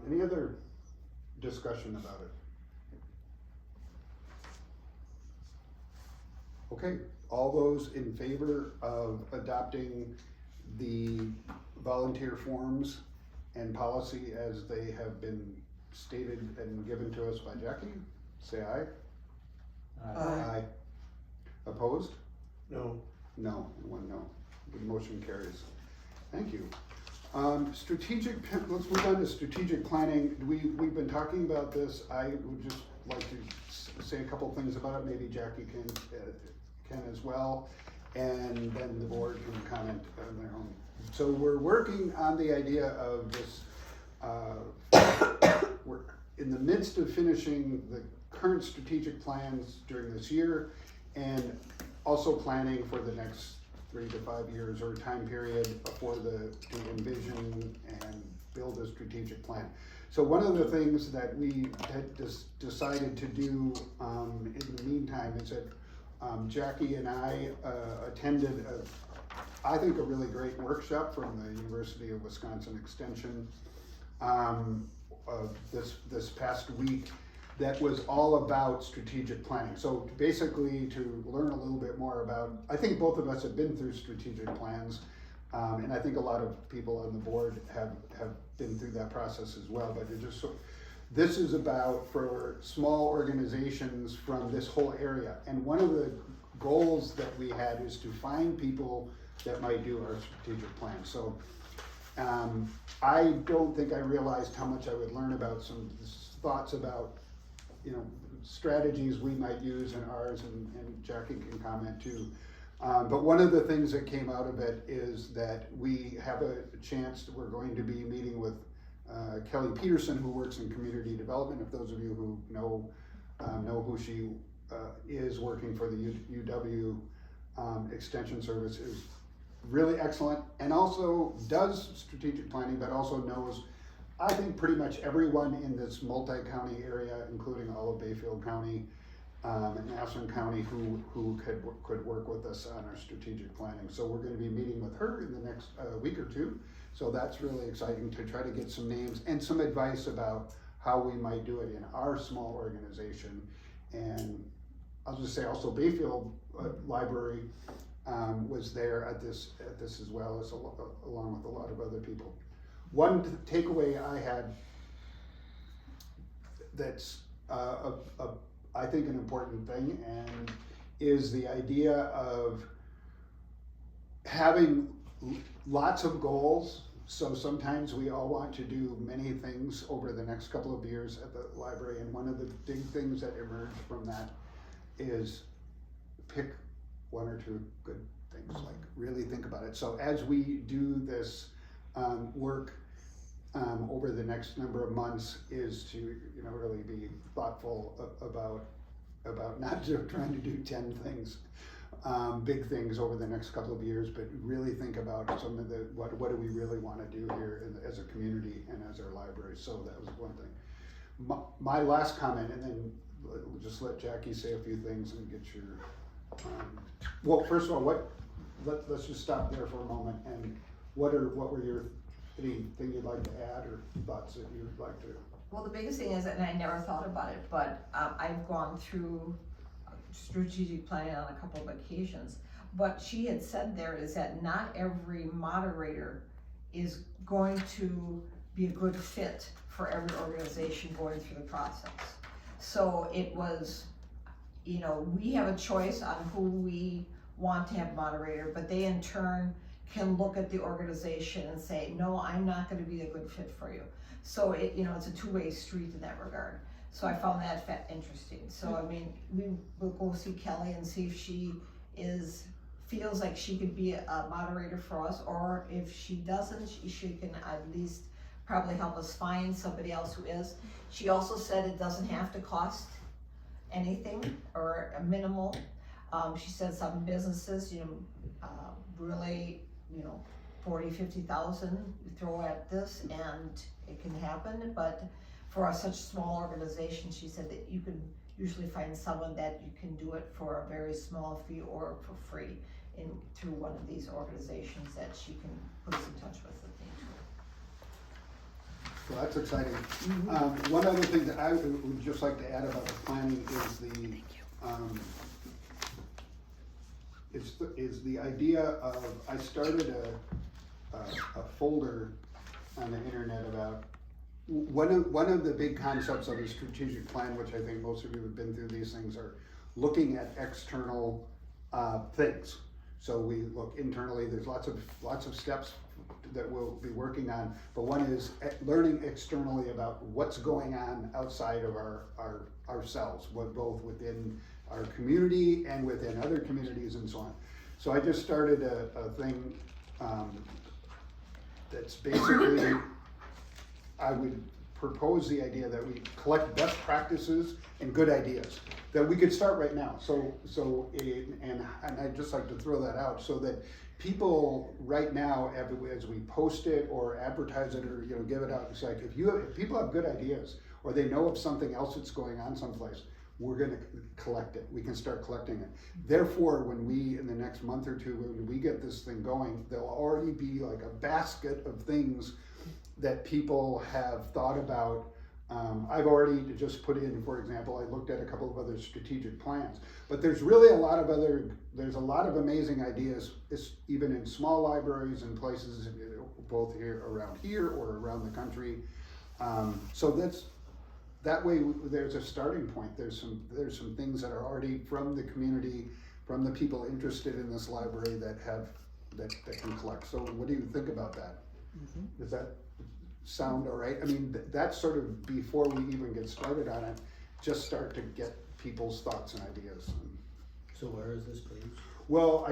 Any other discussion about it? Okay, all those in favor of adopting the volunteer forms and policy as they have been stated and given to us by Jackie, say aye. Aye. Opposed? No. No, and one no. The motion carries. Thank you. Let's move on to strategic planning. We've been talking about this. I would just like to say a couple things about it. Maybe Jackie can as well. And then the board can comment on their own. So we're working on the idea of this, we're in the midst of finishing the current strategic plans during this year and also planning for the next 3 to 5 years or time period for to envision and build a strategic plan. So one of the things that we had decided to do in the meantime is that Jackie and I attended I think a really great workshop from the University of Wisconsin Extension this past week that was all about strategic planning. So basically to learn a little bit more about, I think both of us have been through strategic plans, and I think a lot of people on the board have been through that process as well, but it just this is about for small organizations from this whole area. And one of the goals that we had is to find people that might do our strategic plan. So I don't think I realized how much I would learn about some thoughts about, strategies we might use in ours, and Jackie can comment too. But one of the things that came out of it is that we have a chance, we're going to be meeting with Kelly Peterson, who works in community development. If those of you who know who she is, working for the UW Extension Service, is really excellent and also does strategic planning, but also knows, I think, pretty much everyone in this multi-county area, including all of Bayfield County and Nassau County, who could work with us on our strategic planning. So we're going to be meeting with her in the next week or two. So that's really exciting to try to get some names and some advice about how we might do it in our small organization. And I'll just say also Bayfield Library was there at this as well, as along with a lot of other people. One takeaway I had that's I think an important thing, and is the idea of having lots of goals. So sometimes we all want to do many things over the next couple of years at the library, and one of the big things that emerged from that is pick 1 or 2 good things, like really think about it. So as we do this work over the next number of months, is to really be thoughtful about not just trying to do 10 things, big things over the next couple of years, but really think about some of what do we really want to do here as a community and as our library. So that was one thing. My last comment, and then we'll just let Jackie say a few things and get your well, first of all, let's just stop there for a moment. And what were your anything you'd like to add, or thoughts that you'd like to? Well, the biggest thing is, and I never thought about it, but I've gone through strategic planning on a couple of occasions. What she had said there is that not every moderator is going to be a good fit for every organization going through the process. So it was, we have a choice on who we want to have moderator, but they in turn can look at the organization and say, no, I'm not going to be a good fit for you. So it's a two-way street in that regard. So I found that interesting. So I mean, we will go see Kelly and see if she feels like she could be a moderator for us, or if she doesn't, she can at least probably help us find somebody else who is. She also said it doesn't have to cost anything or a minimal. She said some businesses, really, 40, 50,000 you throw at this, and it can happen, but for such a small organization, she said that you can usually find someone that you can do it for a very small fee or for free through one of these organizations that she can put us in touch with if need to. Well, that's exciting. One other thing that I would just like to add about the planning is the idea of, I started a folder on the internet about one of the big concepts of the strategic plan, which I think most of you have been through these things, are looking at external things. So we look internally, there's lots of steps that we'll be working on, but one is learning externally about what's going on outside of ourselves, both within our community and within other communities and so on. So I just started a thing that's basically, I would propose the idea that we collect best practices and good ideas that we could start right now. And I'd just like to throw that out so that people right now, as we post it or advertise it or give it out, it's like if people have good ideas or they know of something else that's going on someplace, we're going to collect it. We can start collecting it. Therefore, when we, in the next month or two, when we get this thing going, there'll already be like a basket of things that people have thought about. I've already just put in, for example, I looked at a couple of other strategic plans, but there's really a lot of amazing ideas, even in small libraries and places, both around here or around the country. So that way there's a starting point. There's some things that are already from the community, from the people interested in this library that can collect. So what do you think about that? Mm-hmm. Does that sound all right? I mean, that's sort of before we even get started on it, just start to get people's thoughts and ideas. So where is this page? Well,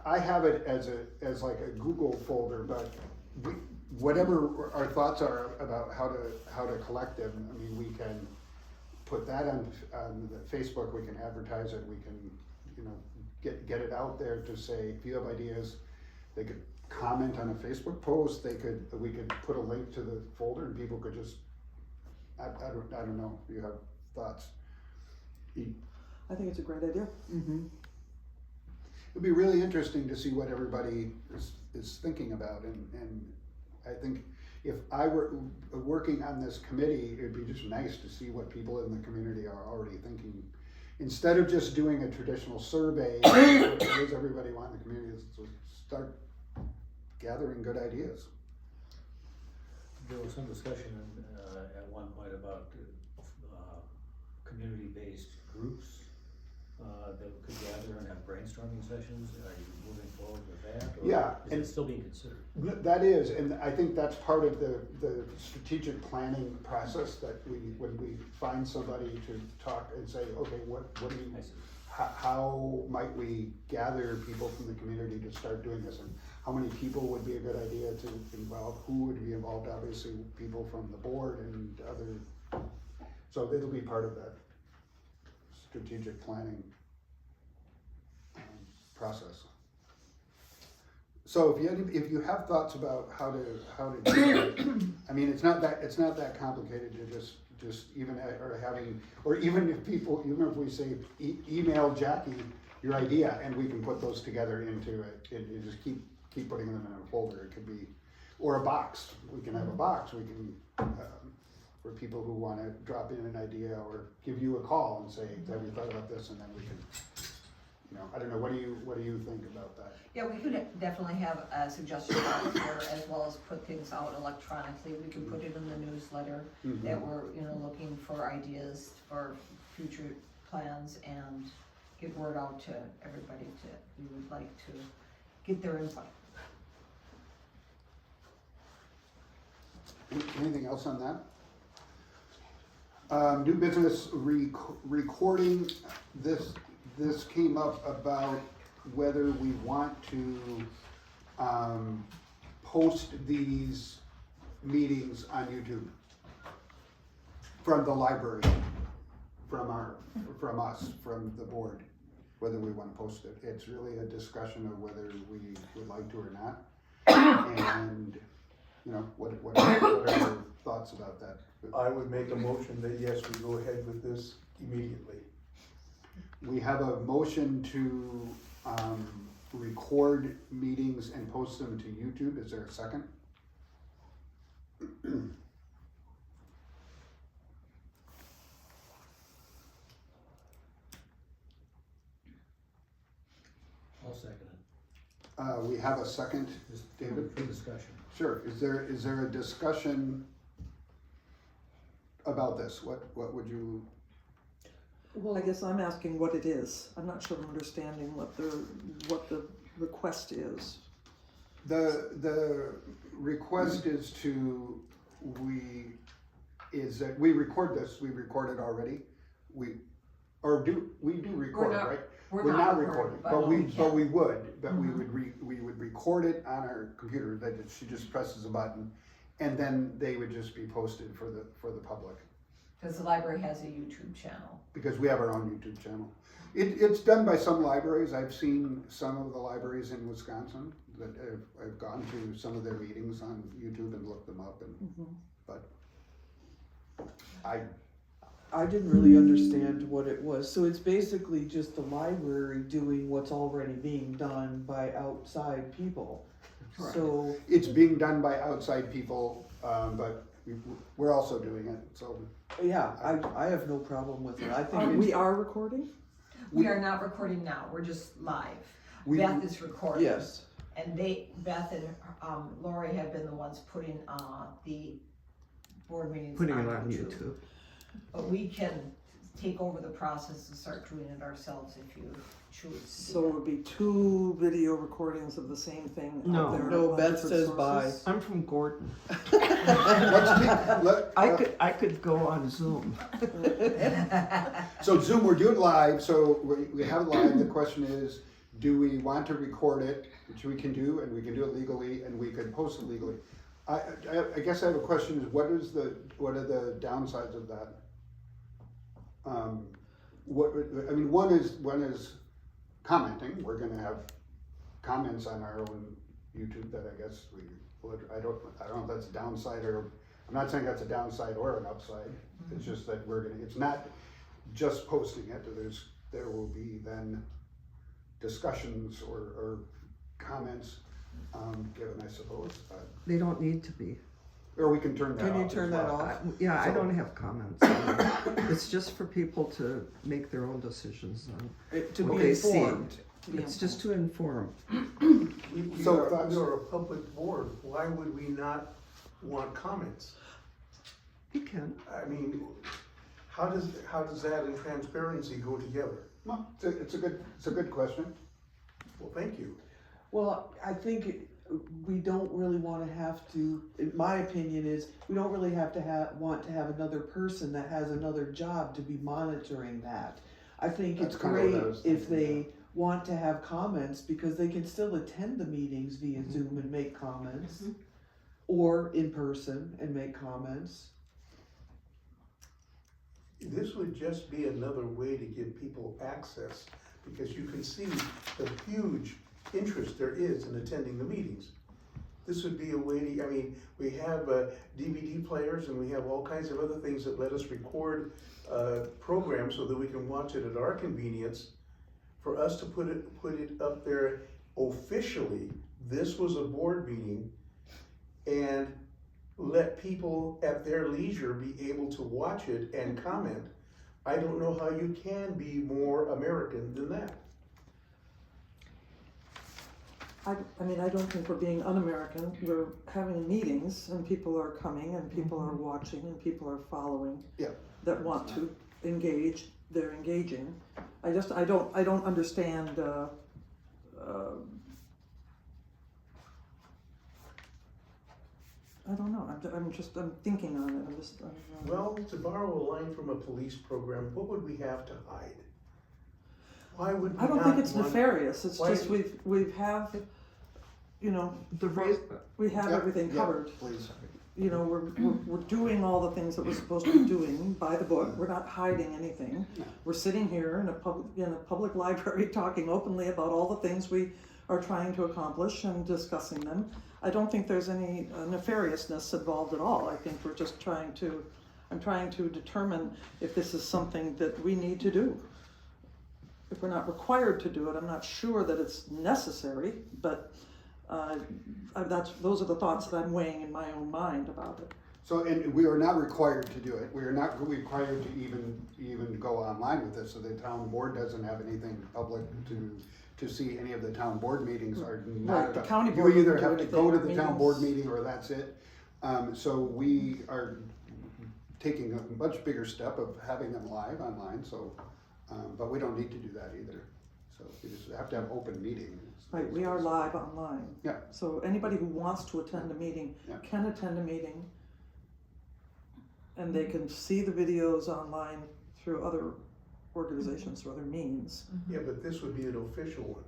I have it as like a Google folder, but whatever our thoughts are about how to collect them, I mean, we can put that on the Facebook, we can advertise it, we can, get it out there to say, if you have ideas, they could comment on a Facebook post, we could put a link to the folder and people could just, I don't know, if you have thoughts. I think it's a great idea. Mm-hmm. It'd be really interesting to see what everybody is thinking about, and I think if I were working on this committee, it'd be just nice to see what people in the community are already thinking. Instead of just doing a traditional survey, what does everybody want in the community, so start gathering good ideas. There was some discussion at one point about community-based groups that could gather and have brainstorming sessions. Are you moving forward with that? Or Yeah, is it still being considered? That is, and I think that's part of the strategic planning process, that when we find somebody to talk and say, okay, what do you, how might we gather people from the community to start doing this, and how many people would be a good idea to involve, who would be involved, obviously people from the board and other, so it'll be part of that strategic planning process. So if you have thoughts about how to do that, I mean, it's not that complicated to just even if we say email Jackie your idea and we can put those together into it, you just keep putting them in a folder. It could be, or a box. We can have a box. We can for people who want to drop in an idea or give you a call and say, have you thought about this? And then we can, I don't know. What do you think about that? Yeah, we could definitely have a suggestion box there, as well as put things out electronically. We can put it in the newsletter that we're, looking for ideas for future plans and get word out to everybody we would like to get their input. Anything else on that? New business recording. This came up about whether we want to post these meetings on YouTube from the library, from us, from the board, whether we want to post it. It's really a discussion of whether we would like to or not. And you know, what are your thoughts about that? I would make a motion that yes, we go ahead with this immediately. We have a motion to, record meetings and post them to YouTube. Is there a second? I'll second it. We have a second. Just David? for discussion. Sure. Is there a discussion about this? What would you, Well, I guess I'm asking what it is. I'm not sure I'm understanding what the request is. the request is that we record this, we recorded already. We do record, not- right? We're We're not recording, recording, but we would record it on our computer, that she just presses a button, and then they would just be posted for the public, Cause the library has a YouTube channel. because we have our own YouTube channel. It's done by some libraries. I've seen some of the libraries in Wisconsin that I've gone to some of their meetings on YouTube and looked them up, and but I didn't really understand what it was. So it's basically just the library doing what's already being done by outside people. Correct. So, it's being done by outside people, but we're also doing it, so. yeah, I have no problem with it. I think We it's, are recording? We are not recording now, we're just live. We- Beth is recording. yes. And Beth and, Lori have been the ones putting, the board meetings on YouTube. But we can take over the process and start doing it ourselves if you choose to do So it would be 2 video recordings of the same thing No. out there? No, on Beth different says bye. sources? I'm from Gordon. I could go on Zoom. So Zoom, we're doing live, so we have it live. The question is, do we want to record it, which we can do, and we can do it legally, and we could post it legally. I guess I have a question, is what are the downsides of that? One is commenting. We're gonna have comments on our own YouTube that I guess I don't know if that's a downside, or I'm not saying that's a downside or an upside. It's just that it's not just posting it. There will be then discussions or comments given, I suppose. They don't need to be. Or we can turn that off. Can you turn as that well. off? Yeah, I So- don't have comments. It's just for people to make their own decisions on To what be they see. informed. It's just to inform. We So are thoughts? a public board, why would we not want comments? You can. I mean, how does that and transparency go together? Well, it's a good question. Well, thank you. Well, I think we don't really wanna have to, in my opinion is, we don't really have to want to have another person that has another job to be monitoring that. I think That's it's kinda what I great was if thinking, they want to have comments, because they can still attend the meetings via Zoom and make comments. Or in person and make comments. This would just be another way to give people access, because you can see the huge interest there is in attending the meetings. This would be a way to, we have DVD players and we have all kinds of other things that let us record programs so that we can watch it at our convenience. For us to put it up there officially, this was a board meeting, and let people at their leisure be able to watch it and comment. I don't know how you can be more American than that. I don't think we're being un-American. We're having meetings and people are coming and people are watching and people are following. Yeah. That want to engage, they're engaging. I don't understand, I don't know, I'm thinking on it, Well, to borrow a line from a police program, what would we have to hide? Why would we I don't not think it's want- nefarious, it's why- just we have, you know, The reason, we have Yep, everything yep, covered. Please. You know, we're doing all the things that we're supposed to be doing by the book. We're not hiding anything. No. We're sitting here in a public library talking openly about all the things we are trying to accomplish and discussing them. I don't think there's any nefariousness involved at all. I think we're just I'm trying to determine if this is something that we need to do. If we're not required to do it, I'm not sure that it's necessary, but those are the thoughts that I'm weighing in my own mind about it. So, and we are not required to do it. We are not required to even go online with this, so the town board doesn't have anything public to see. Any of the town board meetings are not. Right, the county board You either wouldn't have do to go to anything, the our town board meetings. meeting or that's it. So we are taking a much bigger step of having them live online, so, but we don't need to do that either. So we just have to have open meetings. Right, we are live online. Yeah. So anybody who wants to attend a meeting Yeah. can attend a meeting. And they can see the videos online through other organizations or other means. Yeah, but this would be an official one.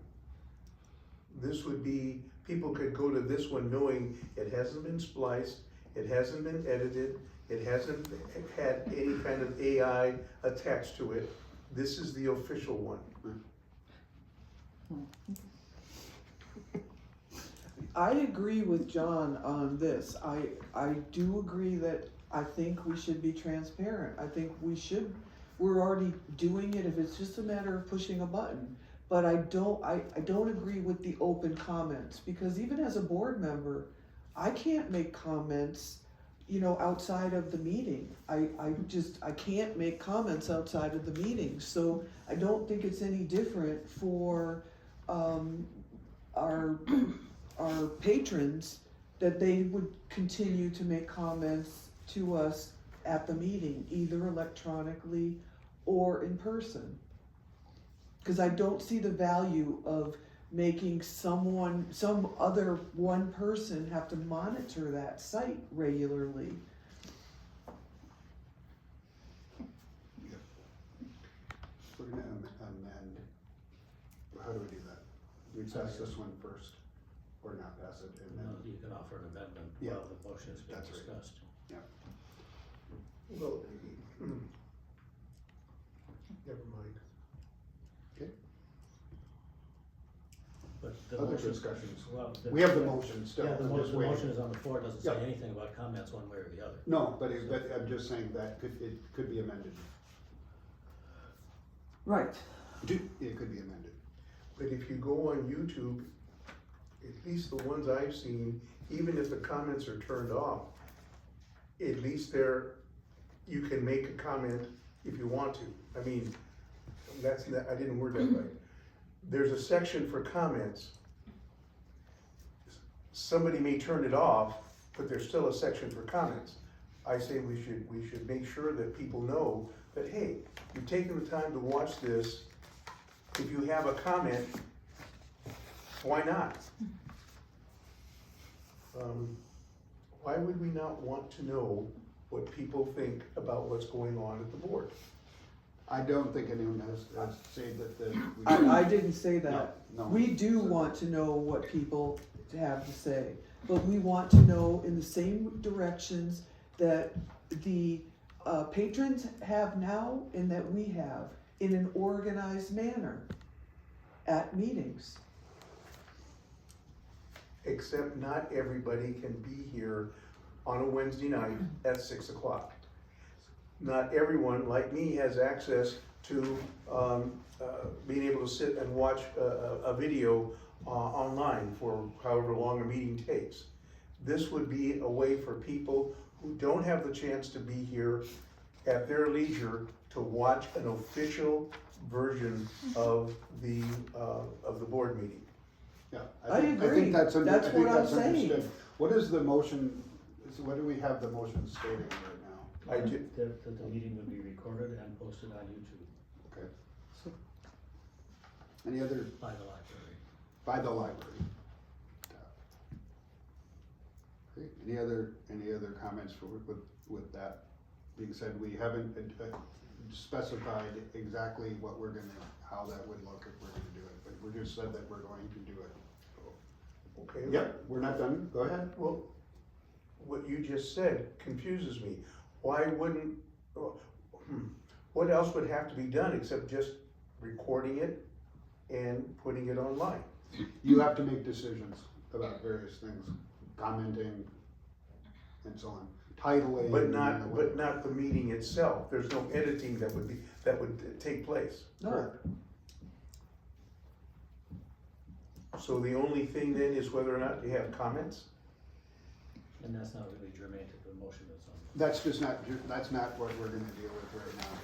This would be, people could go to this one knowing it hasn't been spliced, it hasn't been edited, it hasn't had any kind of AI attached to it. This is the official one. I agree with John on this. I do agree that I think we should be transparent. I think we're already doing it if it's just a matter of pushing a button. But I don't agree with the open comments, because even as a board member, I can't make comments, outside of the meeting. I can't make comments outside of the meeting. So I don't think it's any different for, our patrons, that they would continue to make comments to us at the meeting, either electronically or in person. Because I don't see the value of making some other one person have to monitor that site regularly. We're gonna amend, how do we do that? We pass this one first, or not pass it, and then, You can offer an amendment Yeah. while the motion is being That's right. discussed. Well, never mind. But the other motion, discussions. well, We have the motion still. Yeah, the I'm just motion waiting. is on the floor, it doesn't say Yeah. anything about comments one way or the other. No, but I'm just saying that it could be amended. Right. It could be amended. But if you go on YouTube, at least the ones I've seen, even if the comments are turned off, at least you can make a comment if you want to. I mean, I didn't word that right. There's a section for comments. Somebody may turn it off, but there's still a section for comments. I say we should make sure that people know that, hey, you've taken the time to watch this. If you have a comment, why not? Why would we not want to know what people think about what's going on at the board? I don't think anyone has said that I didn't say that. No. We do want to know what people have to say, but we want to know in the same directions that the patrons have now and that we have, in an organized manner at meetings. Except not everybody can be here on a Wednesday night at 6 o'clock. Not everyone, like me, has access to being able to sit and watch a video online for however long a meeting takes. This would be a way for people who don't have the chance to be here at their leisure to watch an official version of the board meeting. Yeah, I agree. think that's That's what I'm saying. understood. What is the motion, what do we have the motion stating right now? That the meeting would be recorded and posted on YouTube Okay. Any other, by the library. by the library? Okay, any other comments with that being said? We haven't specified exactly what we're gonna, how that would look if we're gonna do it, but we just said that we're going to do it. Okay? Yep, we're not done, go ahead. Well, what you just said confuses me. Why wouldn't, what else would have to be done except just recording it and putting it online? you have to make decisions about various things, commenting and so on, titling. But not the meeting itself, there's no editing that would take place. Correct. So the only thing then is whether or not you have comments? And that's not really germane to the motion that's on. That's not what we're gonna deal with right now.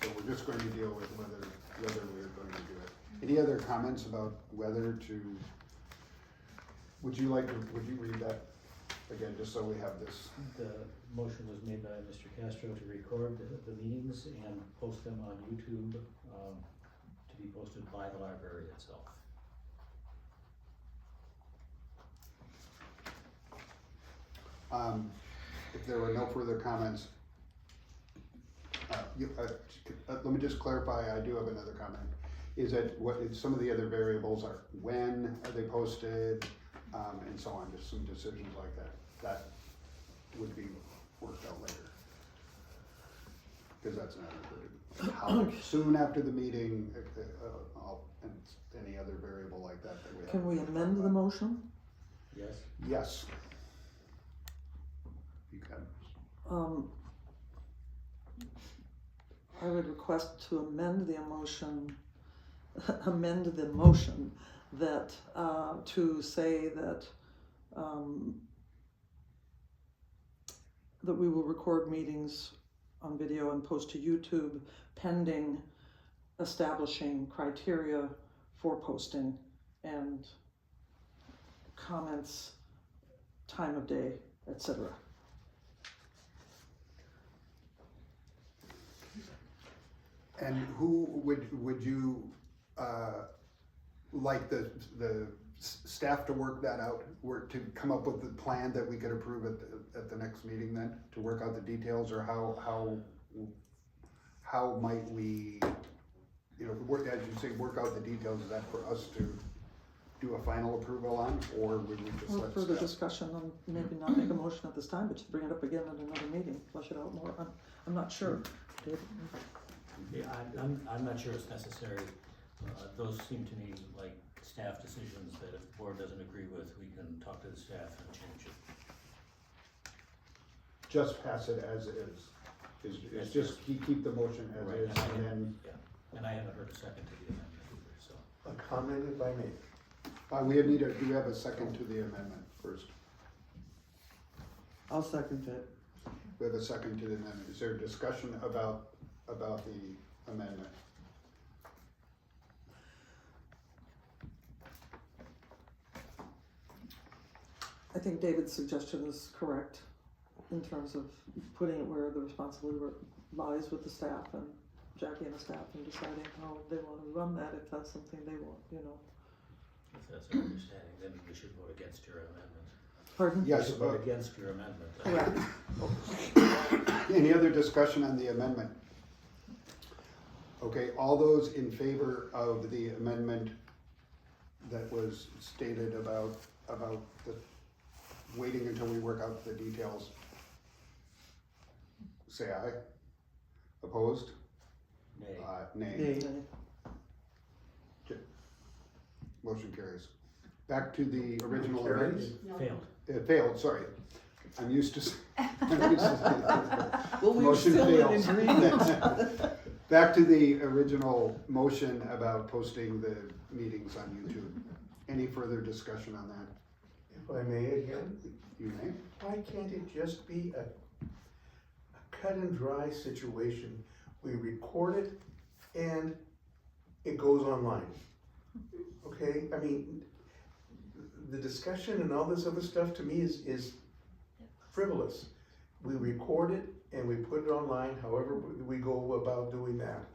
So we're just going to deal with whether we're going to do it. Any other comments about whether to, would you read that again, just so we have this? The motion was made by Mr. Castro to record the meetings and post them on YouTube, to be posted by the library itself. If there were no further comments, let me just clarify, I do have another comment. Is that some of the other variables are when are they posted, and so on, just some decisions like that. That would be worked out later. Because that's not included. How soon after the meeting, and any other variable like that that we have. Can we amend the motion? Yes? Yes. You can. I would request to amend the motion that, to say that, that we will record meetings on video and post to YouTube pending establishing criteria for posting and comments, time of day, etc. And who would you, like the staff to work that out, work to come up with the plan that we could approve at the next meeting then, to work out the details, or how might we, work, as you say, work out the details? Is that for us to do a final approval on, or would we just Or let further staff? discussion on, maybe not make a motion at this time, but just bring it up again at another meeting, flesh it out more. I'm not sure. David? Yeah, I'm not sure it's necessary. Those seem to me like staff decisions that if the board doesn't agree with, we can talk to the staff and change it. Just pass it as is. It's just keep the motion as Right, is, and I and then, And I haven't heard a second to the amendment either, so. A comment if I may. do we have a second to the amendment first? I'll second it. We have a second to the amendment. Is there a discussion about the amendment? I think David's suggestion is correct in terms of putting it where the responsibility lies with the staff and Jackie and the staff and deciding how they want to run that, if that's something they want, If that's our understanding, then we should vote against your amendment. Pardon? We Yes, should vote against your amendment. Correct. any other discussion on the amendment? Okay, all those in favor of the amendment that was stated about the waiting until we work out the details, say aye. Opposed? Nay. Nay. Nay. Motion carries. Back to the original Carries? amendment. Failed. It failed, sorry. I'm used to saying Well, we were motion still in fails. agreement. Back to the original motion about posting the meetings on YouTube. Any further discussion on that? If I may again, You may. why can't it just be a cut and dry situation? We record it and it goes online. Okay, I mean, the discussion and all this other stuff to me is frivolous. We record it and we put it online, however we go about doing that.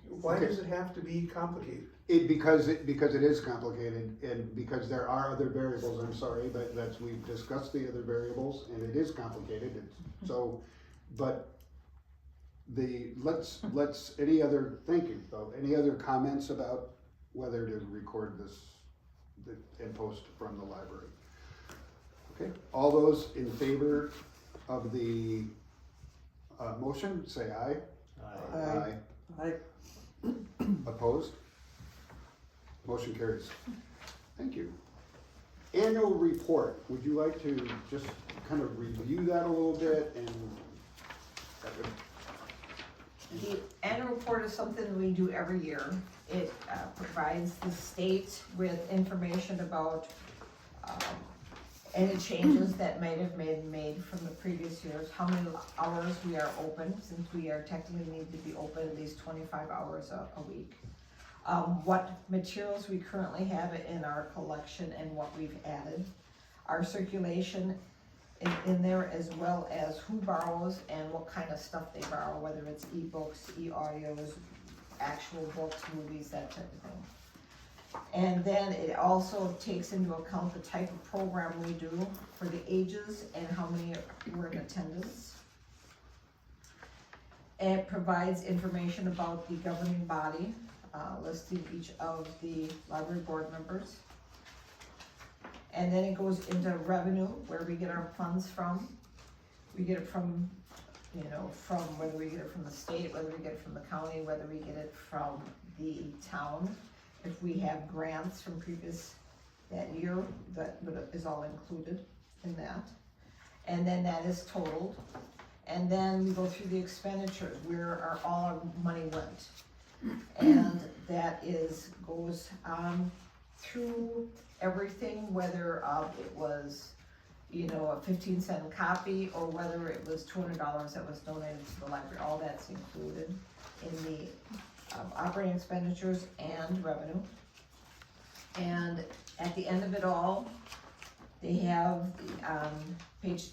Why does it have to be complicated? Because it is complicated, and because there are other variables, I'm sorry, but we've discussed the other variables, and it is complicated, so, but any other thinking, though, any other comments about whether to record this and post from the library? Okay, all those in favor of the motion, say aye. Aye. Aye. Opposed? Motion carries. Thank you. Annual report, would you like to just kind of review that a little bit and that would The annual report is something we do every year. It provides the state with information about any changes that might have been made from the previous years, how many hours we are open, since we are technically need to be open at least 25 hours a week. What materials we currently have in our collection and what we've added. Our circulation in there, as well as who borrows and what kind of stuff they borrow, whether it's ebooks, e-audios, actual books, movies, that type of thing. And then it also takes into account the type of program we do for the ages and how many were in attendance. It provides information about the governing body, listing each of the library board members. And then it goes into revenue, where we get our funds from. We get it from, from whether we get it from the state, whether we get it from the county, whether we get it from the town. If we have grants from that year, that is all included in that. And then that is totaled. And then we go through the expenditures, where all our money went. And that goes through everything, whether it was, a 15-cent copy, or whether it was $200 that was donated to the library. All that's included in the operating expenditures and revenue. And at the end of it all, they have page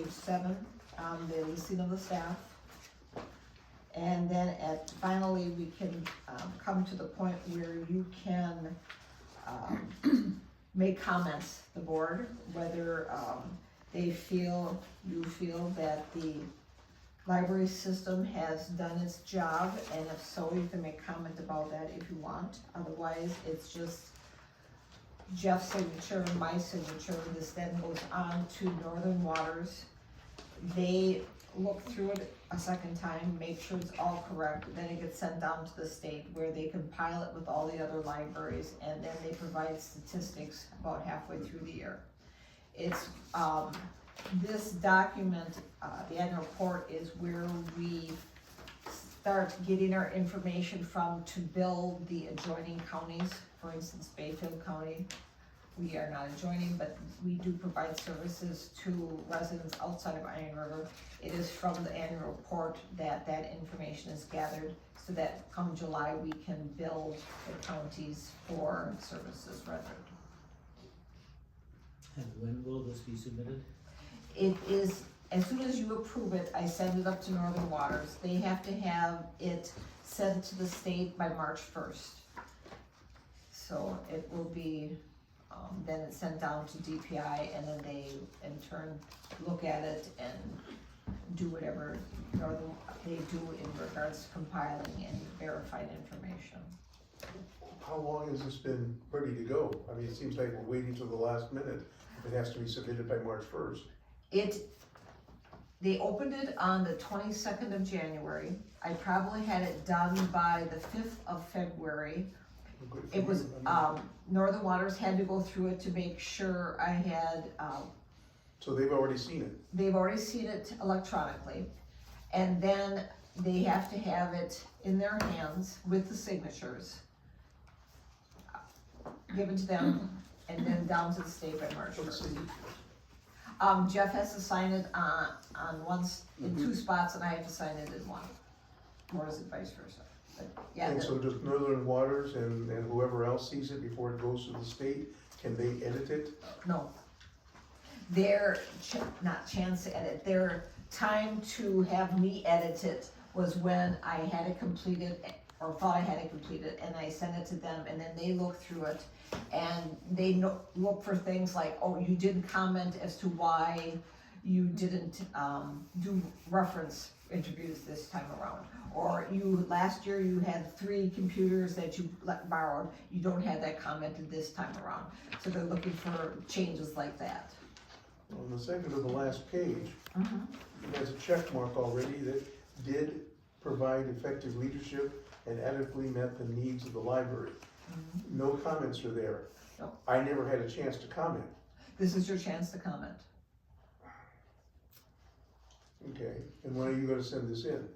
7, the listing of the staff. And then finally, we can come to the point where you can make comments, the board, whether you feel that the library system has done its job, and if so, you can make comment about that if you want. Otherwise, it's just Jeff's signature and my signature. This then goes on to Northern Waters. They look through it a second time, make sure it's all correct, then it gets sent down to the state, where they compile it with all the other libraries, and then they provide statistics about halfway through the year. It's this document, the annual report, is where we start getting our information from to build the adjoining counties. For instance, Bayfield County, we are not adjoining, but we do provide services to residents outside of Iron River. It is from the annual report that information is gathered, so that come July, we can bill the counties for services rendered. And when will this be submitted? It is, as soon as you approve it, I send it up to Northern Waters. They have to have it sent to the state by March 1st. So it will be, then it's sent down to DPI, and then they in turn look at it and do whatever they do in regards to compiling and verifying information. How long has this been ready to go? I mean, it seems like we're waiting till the last minute. It has to be submitted by March 1st. They opened it on the 22nd of January. I probably had it done by the 5th of February. It was, Northern Waters had to go through it to make sure I had, So they've already seen it? they've already seen it electronically. And then they have to have it in their hands with the signatures given to them, and then down to the state by March 1st. Jeff has to sign it in 2 spots, and I have to sign it in 1. Or is it vice versa? But yeah. And so does Northern Waters and whoever else sees it before it goes to the state, can they edit it? No. Their, not chance to edit, their time to have me edit it was when I had it completed, or thought I had it completed, and I sent it to them, and then they look through it, and they look for things like, oh, you didn't comment as to why you didn't do reference interviews this time around. Or last year you had 3 computers that you borrowed, you don't have that commented this time around. So they're looking for changes like that. On the second to the last page, it has a check mark already that did provide effective leadership and adequately met the needs of the library. No comments are there. No. I never had a chance to comment. This is your chance to comment. Okay, and when are you gonna send this in?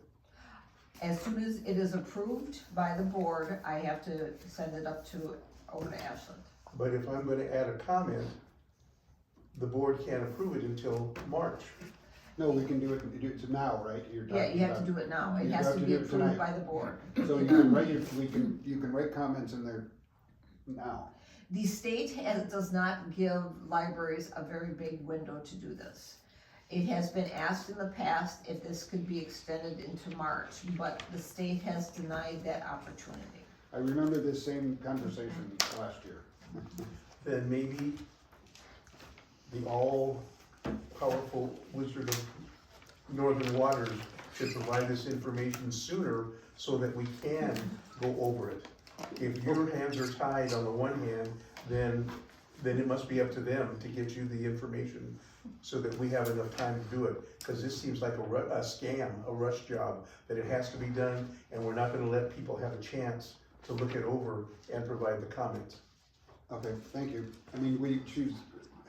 As soon as it is approved by the board, I have to send it up to, over to Ashland. But if I'm gonna add a comment, the board can't approve it until March. No, we can do it now, right? You're Yeah, talking you have to about- do it now. It You has have to to be do it approved tonight. by the board. So you can write, you can write comments in there now. The state does not give libraries a very big window to do this. It has been asked in the past if this could be extended into March, but the state has denied that opportunity. I remember this same conversation last year. Then maybe the all-powerful Wizard of Northern Waters should provide this information sooner so that we can go over it. If your hands are tied on the one hand, then it must be up to them to get you the information so that we have enough time to do it. Because this seems like a scam, a rush job, that it has to be done, and we're not gonna let people have a chance to look it over and provide the comments. Okay, thank you. I mean,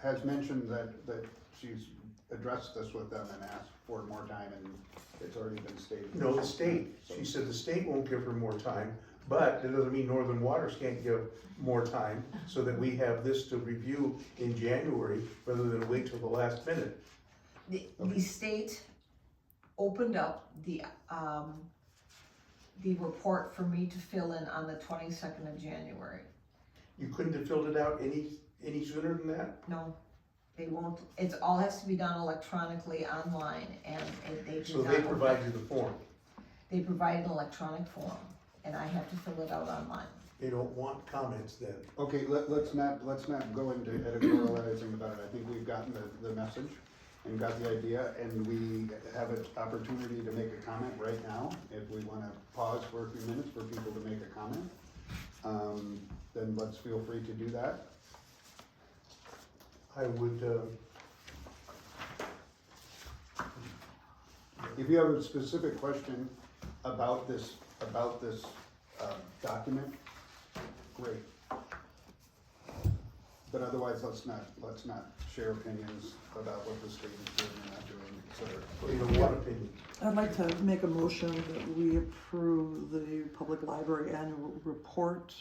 has mentioned that she's addressed this with them and asked for more time, and it's already been stated. No, the state, she said the state won't give her more time, but that doesn't mean Northern Waters can't give more time, so that we have this to review in January, rather than wait till the last minute. The state opened up the report for me to fill in on the 22nd of January. You couldn't have filled it out any sooner than that? No, they won't, it's all has to be done electronically online, and they do So not. they open- provide you the form. They provide an electronic form, and I have to fill it out online. They don't want comments then. Okay, let's not go into editorializing about it. I think we've gotten the message and got the idea, and we have an opportunity to make a comment right now. If we wanna pause for a few minutes for people to make a comment, then let's feel free to do that. I would, If you have a specific question about this document, great. But otherwise, let's not share opinions about what the state is doing and not doing, et cetera. you know, one opinion. I'd like to make a motion that we approve the public library annual report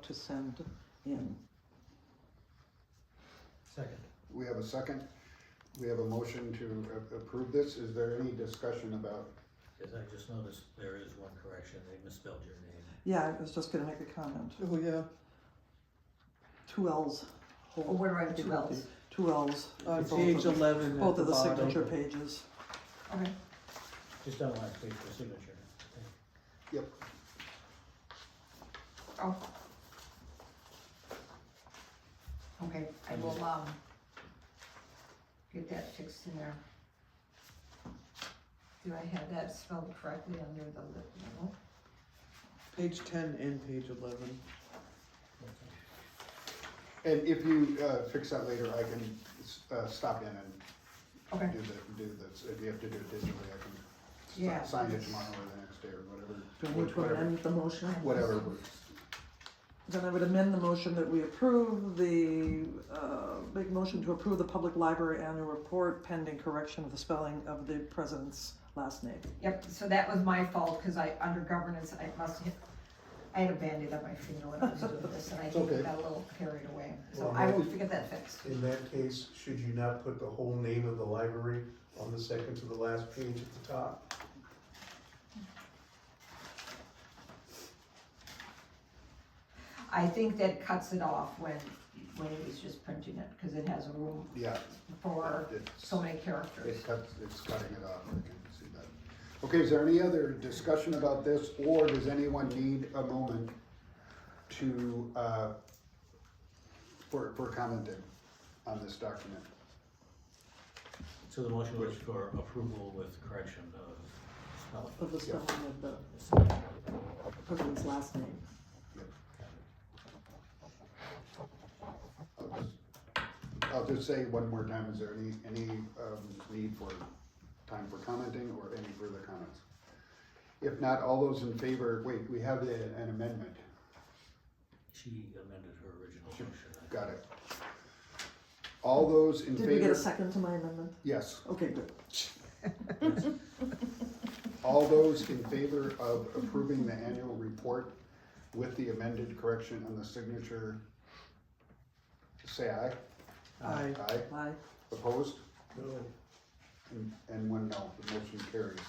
to send in. Second. We have a second. We have a motion to approve this. Is there any discussion about? Yes, I just noticed there is one correction, they misspelled your name. Yeah, I was just gonna make a comment. Oh, yeah, 2 L's. Oh, where do I have 2 L's? 2 L's. on both page of- 11 at Both the of the bottom. signature pages. Okay. Just on the last page for signature. Yep. Oh. Okay, I will, get that fixed in there. Do I have that spelled correctly under the no? Page 10 and page 11. And if you fix that later, I can stop in and Okay, do this. If you have to do it digitally, I can Yeah. sign it tomorrow or the next day or whatever. Do I need to amend the motion? Whatever works. Then I would amend the motion that we approve make motion to approve the public library annual report pending correction of the spelling of the president's last name. yep, so that was my fault, cause under governance, I had a Band-Aid on my finger when I was doing this, and I think Okay. I got a little carried away, so Well, I will maybe- get that fixed. In that case, should you not put the whole name of the library on the second to the last page at the top? I think that cuts it off when he's just printing it, cause it has a room Yeah. for It's- so many characters. It's cutting it off, I can see that. Okay, is there any other discussion about this, or does anyone need a moment to, for commenting on this document? So the motion was for approval with correction of spelling. Of the spelling of the president's last name. I'll just say one more time, is there any need for time for commenting or any further comments? If not, all those in favor, wait, we have an amendment. she amended her original motion. Got it. All those in Did we get a favor? second to my amendment? Yes. Okay, good. All those in favor of approving the annual report with the amended correction on the signature, say aye. Aye. Aye. Aye. Opposed? No. And one no, the motion carries.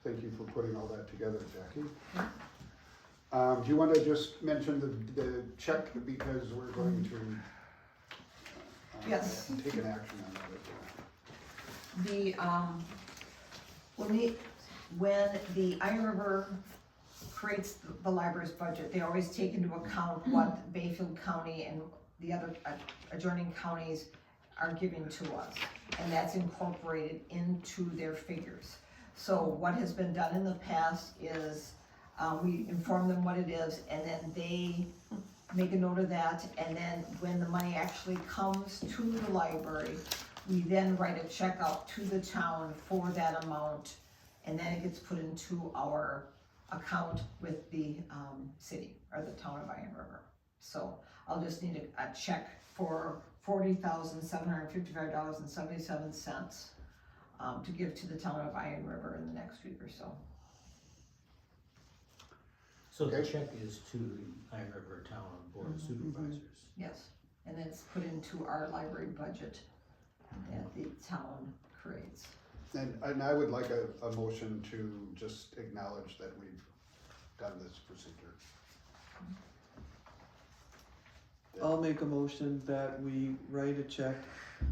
Thank you for putting all that together, Jackie. Do you wanna just mention the check, because we're going to Yes. take an action on that as well. When the Iron River creates the library's budget, they always take into account what Bayfield County and the other adjoining counties are giving to us. And that's incorporated into their figures. So what has been done in the past is, we inform them what it is, and then they make a note of that, and then when the money actually comes to the library, we then write a check out to the town for that amount, and then it gets put into our account with the, city, or the town of Iron River. So I'll just need a check for $40,755.77, to give to the town of Iron River in the next week or so. So the Okay. check is to the Iron River Town Board of Supervisors. Yes, and then it's put into our library budget that the town creates. And I would like a motion to just acknowledge that we've done this procedure. I'll make a motion that we write a check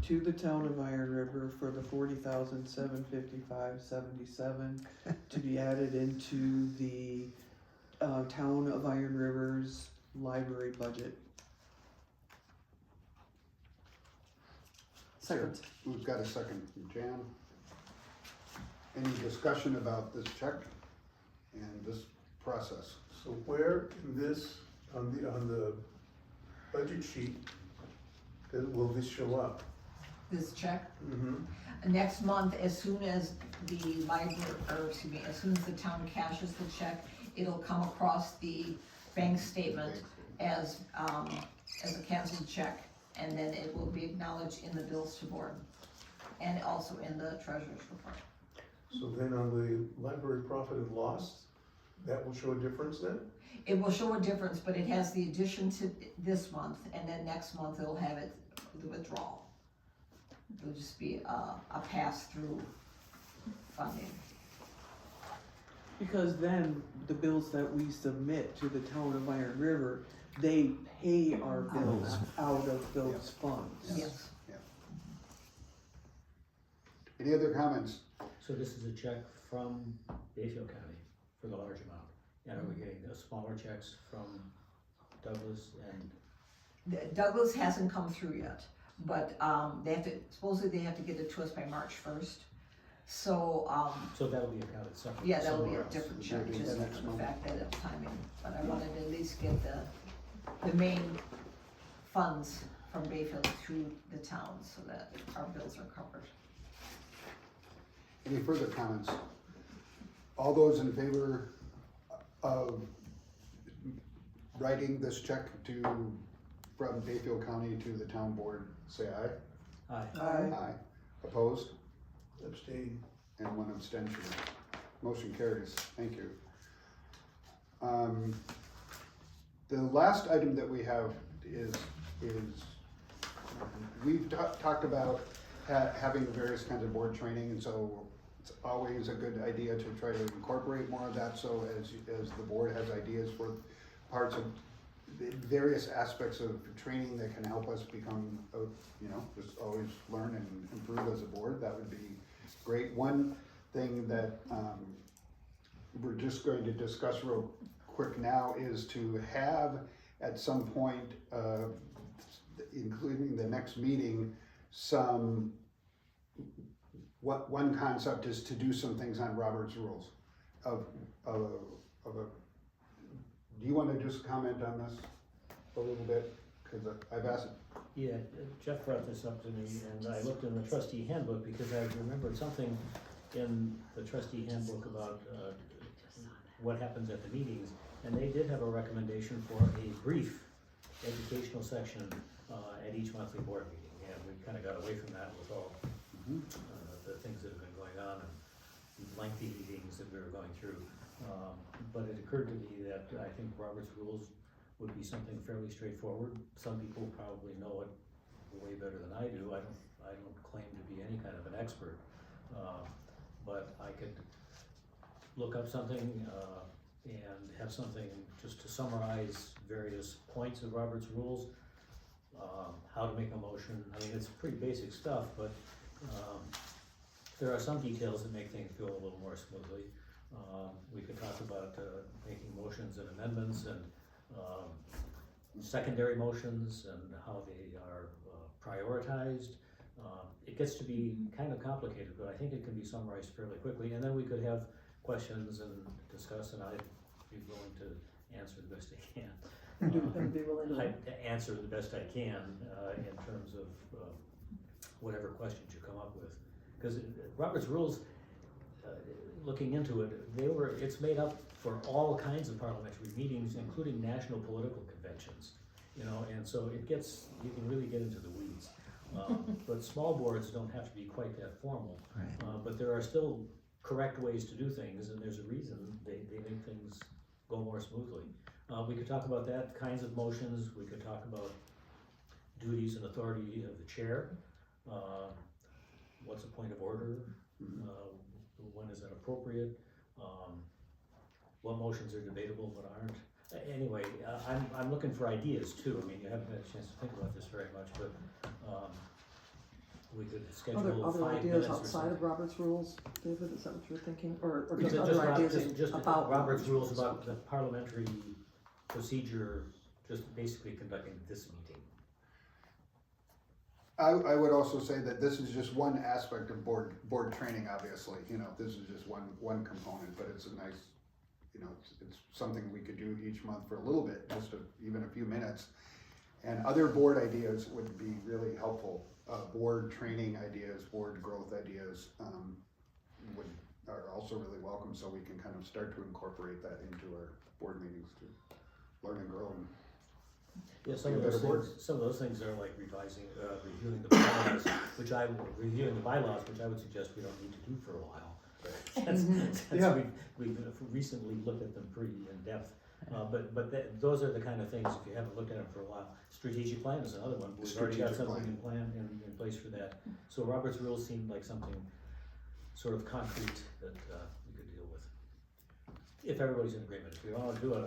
to the town of Iron River for the $40,755.77 to be added into the town of Iron River's library budget. Second. We've got a second from Jan. Any discussion about this check and this process? So where in this, on the budget sheet, will this show up? This check, Mm-hmm. next month, as soon as the library, or excuse me, as soon as the town cashes the check, it'll come across the bank statement as a canceled check, and then it will be acknowledged in the bills to board, and also in the treasurer's report. So then on the library profit and loss, that will show a difference then? It will show a difference, but it has the addition to this month, and then next month it'll have it, the withdrawal. It'll just be a pass-through funding. Because then the bills that we submit to the town of Iron River, they pay our bills out of those funds. Yes. Any other comments? So this is a check from Bayfield County for the large amount. And are we getting the smaller checks from Douglas and? Douglas hasn't come through yet, but they have to, supposedly they have to get it to us by March 1st. So, So that'll be accounted separately. yeah, that'll be somewhere a else. different Will check, be the just next for the month. fact that it's timing. But I wanted to at least get the main funds from Bayfield to the town so that our bills are covered. Any further comments? All those in favor of writing this check from Bayfield County to the town board, say aye. Aye. Aye. Opposed? Abstain. And one abstention. Motion carries. Thank you. The last item that we have is we've talked about having various kinds of board training, and so it's always a good idea to try to incorporate more of that, so as the board has ideas for parts of various aspects of training that can help us become, just always learn and improve as a board, that would be great. One thing that we're just going to discuss real quick now is to have at some point, including the next meeting, one concept is to do some things on Robert's rules do you want to just comment on this a little bit? Because I've asked. Yeah, Jeff brought this up to me, and I looked in the trustee handbook because I remembered something in the trustee handbook about what happens at the meetings. And they did have a recommendation for a brief educational section, at each monthly board meeting. And we kind of got away from that with all, the things that have been going on and lengthy meetings that we were going through. But it occurred to me that I think Robert's Rules would be something fairly straightforward. Some people probably know it way better than I do. I don't claim to be any kind of an expert. But I could look up something, and have something just to summarize various points of Robert's Rules, how to make a motion. I mean, it's pretty basic stuff, but there are some details that make things go a little more smoothly. We could talk about making motions and amendments and secondary motions and how they are prioritized. It gets to be kind of complicated, but I think it can be summarized fairly quickly, and then we could have questions and discuss, and I'd be willing to answer the best I can. And be willing to. I answer the best I can in terms of whatever questions you come up with. Because Robert's Rules, looking into it, it's made up for all kinds of parliamentary meetings, including national political conventions. You know, and so you can really get into the weeds. But small boards don't have to be quite that formal. But there are still correct ways to do things, and there's a reason they make things go more smoothly. We could talk about that, kinds of motions. We could talk about duties and authority of the chair. What's a point of order? When is that appropriate? What motions are debatable, what aren't? Anyway, I'm looking for ideas too. I mean, you haven't had a chance to think about this very much, but we could schedule Other 5 ideas minutes or outside something. of Robert's Rules, David, is that what you're thinking, or Just just other ideas just about Robert's Rules about the parliamentary procedure, just basically conducting this meeting. I would also say that this is just one aspect of board training, obviously, you know, this is just one component, but it's a nice, you know, it's something we could do each month for a little bit, even a few minutes. And other board ideas would be really helpful, board training ideas, board growth ideas, are also really welcome, so we can kind of start to incorporate that into our board meetings to learn and grow. Yeah, Be a better board. some of those things are like reviewing the bylaws, which I would suggest we don't need to do for a while. Since Yeah. we've recently looked at them pretty in depth. Those are the kind of things, if you haven't looked at them for a while. Strategic plan is another one. We've already got Strategic something plan. in place for that. So Robert's Rules seemed like something sort of concrete that we could deal with. If everybody's in agreement, if you all do it,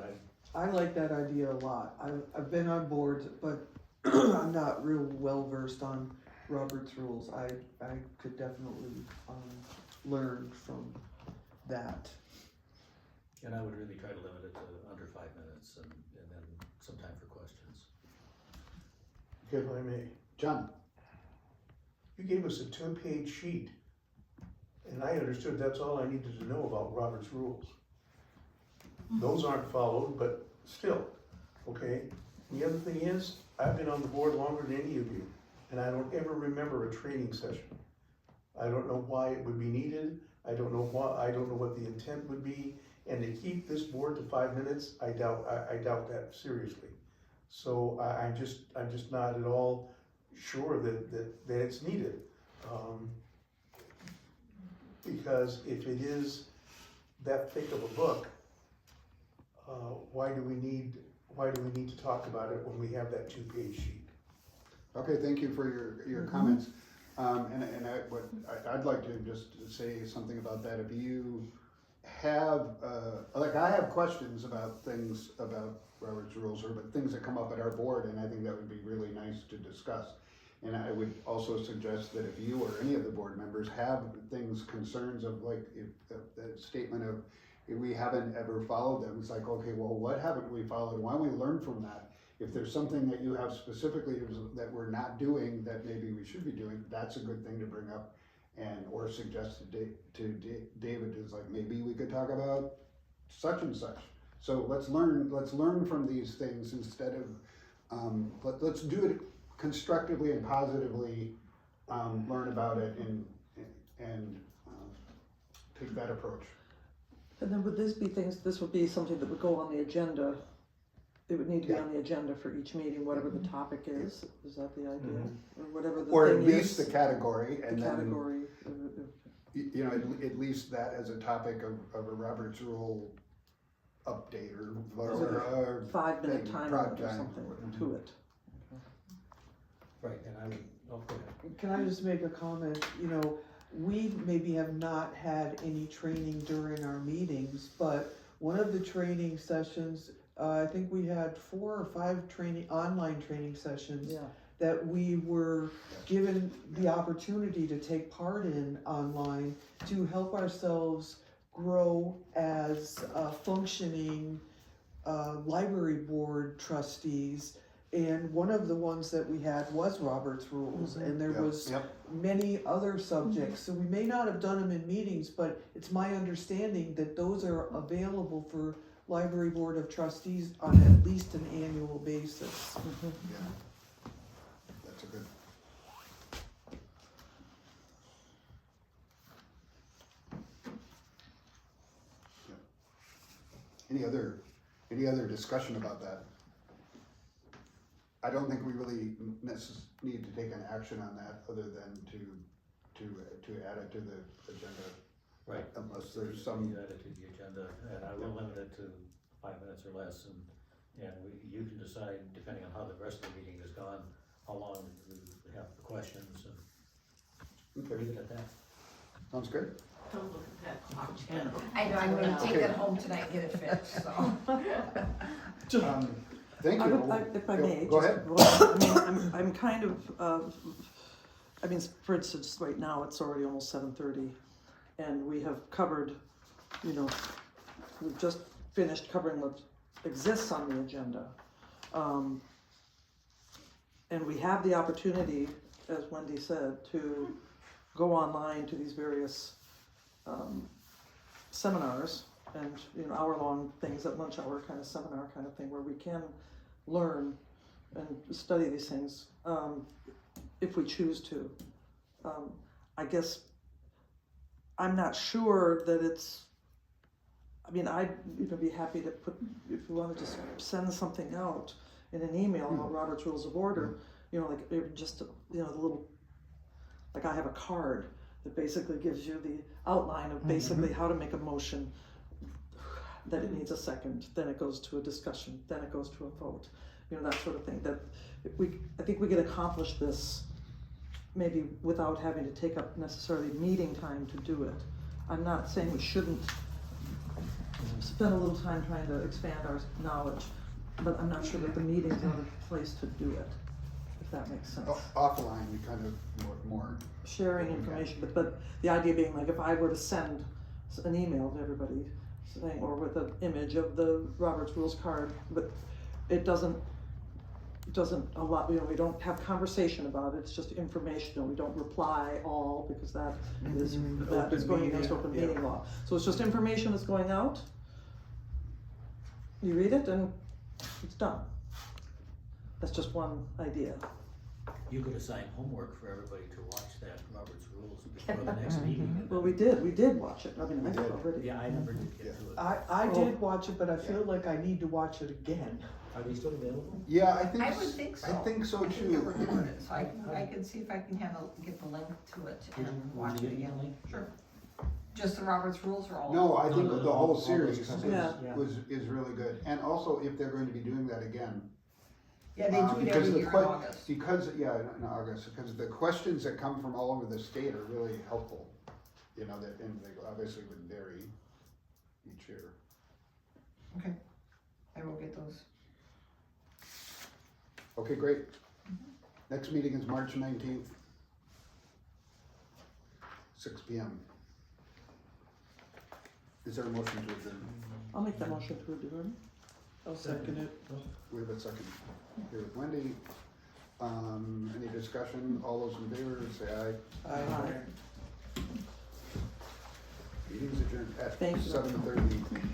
I like that idea a lot. I've been on boards, but I'm not real well versed on Robert's Rules. I could definitely learn from that. and I would really try to limit it to under 5 minutes and then some time for questions. If I may, John? you gave us a 2-page sheet, and I understood that's all I needed to know about Robert's Rules. Those aren't followed, but still, okay? The other thing is, I've been on the board longer than any of you, and I don't ever remember a training session. I don't know why it would be needed, I don't know what the intent would be, and to keep this board to 5 minutes, I doubt that seriously. So I'm just not at all sure that it's needed. Because if it is that thick of a book, why do we need to talk about it when we have that 2-page sheet? Okay, thank you for your comments. I'd like to just say something about that. If you have, I have questions about things about Robert's Rules, or about things that come up at our board, and I think that would be really nice to discuss. And I would also suggest that if you or any of the board members have concerns of like, if the statement of, if we haven't ever followed them, it's like, okay, well, what haven't we followed? Why don't we learn from that? If there's something that you have specifically that we're not doing that maybe we should be doing, that's a good thing to bring up or suggest to David, is like, maybe we could talk about such and such. So let's learn from these things instead of, let's do it constructively and positively, learn about it and take that approach. And then would this would be something that would go on the agenda? It would need to be Yeah. on the agenda for each meeting, whatever the topic is that the idea? Or whatever the Or at thing least is, the category, the and then, category, you know, at least that as a topic of a Robert's Rule update or 5-minute thing, time prime limit or time. something to it. Right, and I would, oh, go ahead. Can I just make a comment? You know, we maybe have not had any training during our meetings, but one of the training sessions, I think we had 4 or 5 online training sessions Yeah, that we were given the opportunity to take part in online to help ourselves grow as functioning library board trustees. And one of the ones that we had was Robert's Rules, and there was many other subjects. So we may not have done them in meetings, but it's my understanding that those are available for Library Board of Trustees on at least an annual basis. Yeah. That's a good. Yeah. Any other discussion about that? I don't think we really need to take an action on that other than to add it to the agenda. Right. Unless there's some, You add it to the agenda, and I will limit it to 5 minutes or less, and you can decide, depending on how the rest of the meeting has gone, how long we have the questions, and leave it at that. sounds good. Don't look at that clock, Jen. I know, I'm gonna take that home tonight and get it fixed, so. Thank I you. would, if I may. Go just- ahead. well, I mean, I'm kind of, I mean, for instance, right now, it's already almost 7:30, and we have covered, you know, we've just finished covering what exists on the agenda. And we have the opportunity, as Wendy said, to go online to these various seminars and, you know, hour-long things at lunch hour kind of seminar kind of thing, where we can learn and study these things if we choose to. I guess I'm not sure that it's, I mean, I'd be happy to put, if you want to just send something out in an email about Robert's Rules of Order, you know, like just, you know, the little, like I have a card that basically gives you the outline of basically how to make a motion, that it needs a second, then it goes to a discussion, then it goes to a vote, you know, that sort of thing. That I think we can accomplish this maybe without having to take up necessarily meeting time to do it. I'm not saying we shouldn't spend a little time trying to expand our knowledge, but I'm not sure that the meetings are the place to do it, if that makes sense. Offline, we kind of more. Sharing information, but the idea being, like, if I were to send an email to everybody saying, or with an image of the Robert's Rules card, but it doesn't allow, you know, we don't have conversation about it, it's just informational, we don't reply all, because that is going against open meeting law. So it's just information that's going out, you read it and it's done. That's just one idea. You could assign homework for everybody to watch that Robert's Rules before the next meeting. and Well, we then- did watch it, I mean, I We did did. already. Yeah, I never did get to it. I did watch it, but I feel like I need to watch it again. Are they still available? Yeah, I think. I would think so. I think so I too. never doing it, so I can see if I can get the link to it and watch it again. Sure. Just the Robert's Rules or all? No, I think No, the all whole those series covers, Yeah. is really good. And also, if they're going to be doing that again. Yeah, they do it because every the year in que- August. Because, yeah, in August, because the questions that come from all over the state are really helpful. You know, that, and they obviously would vary each year. Okay, I will get those. Okay, great. Next meeting is March 19th. 6 p.m. Is there a motion to adjourn? I'll make that motion to adjourn. I'll second it. We have a second. Here with Wendy. Any discussion? All those in favor, say aye. Aye. Meeting's adjourned at Thank you. 7:30.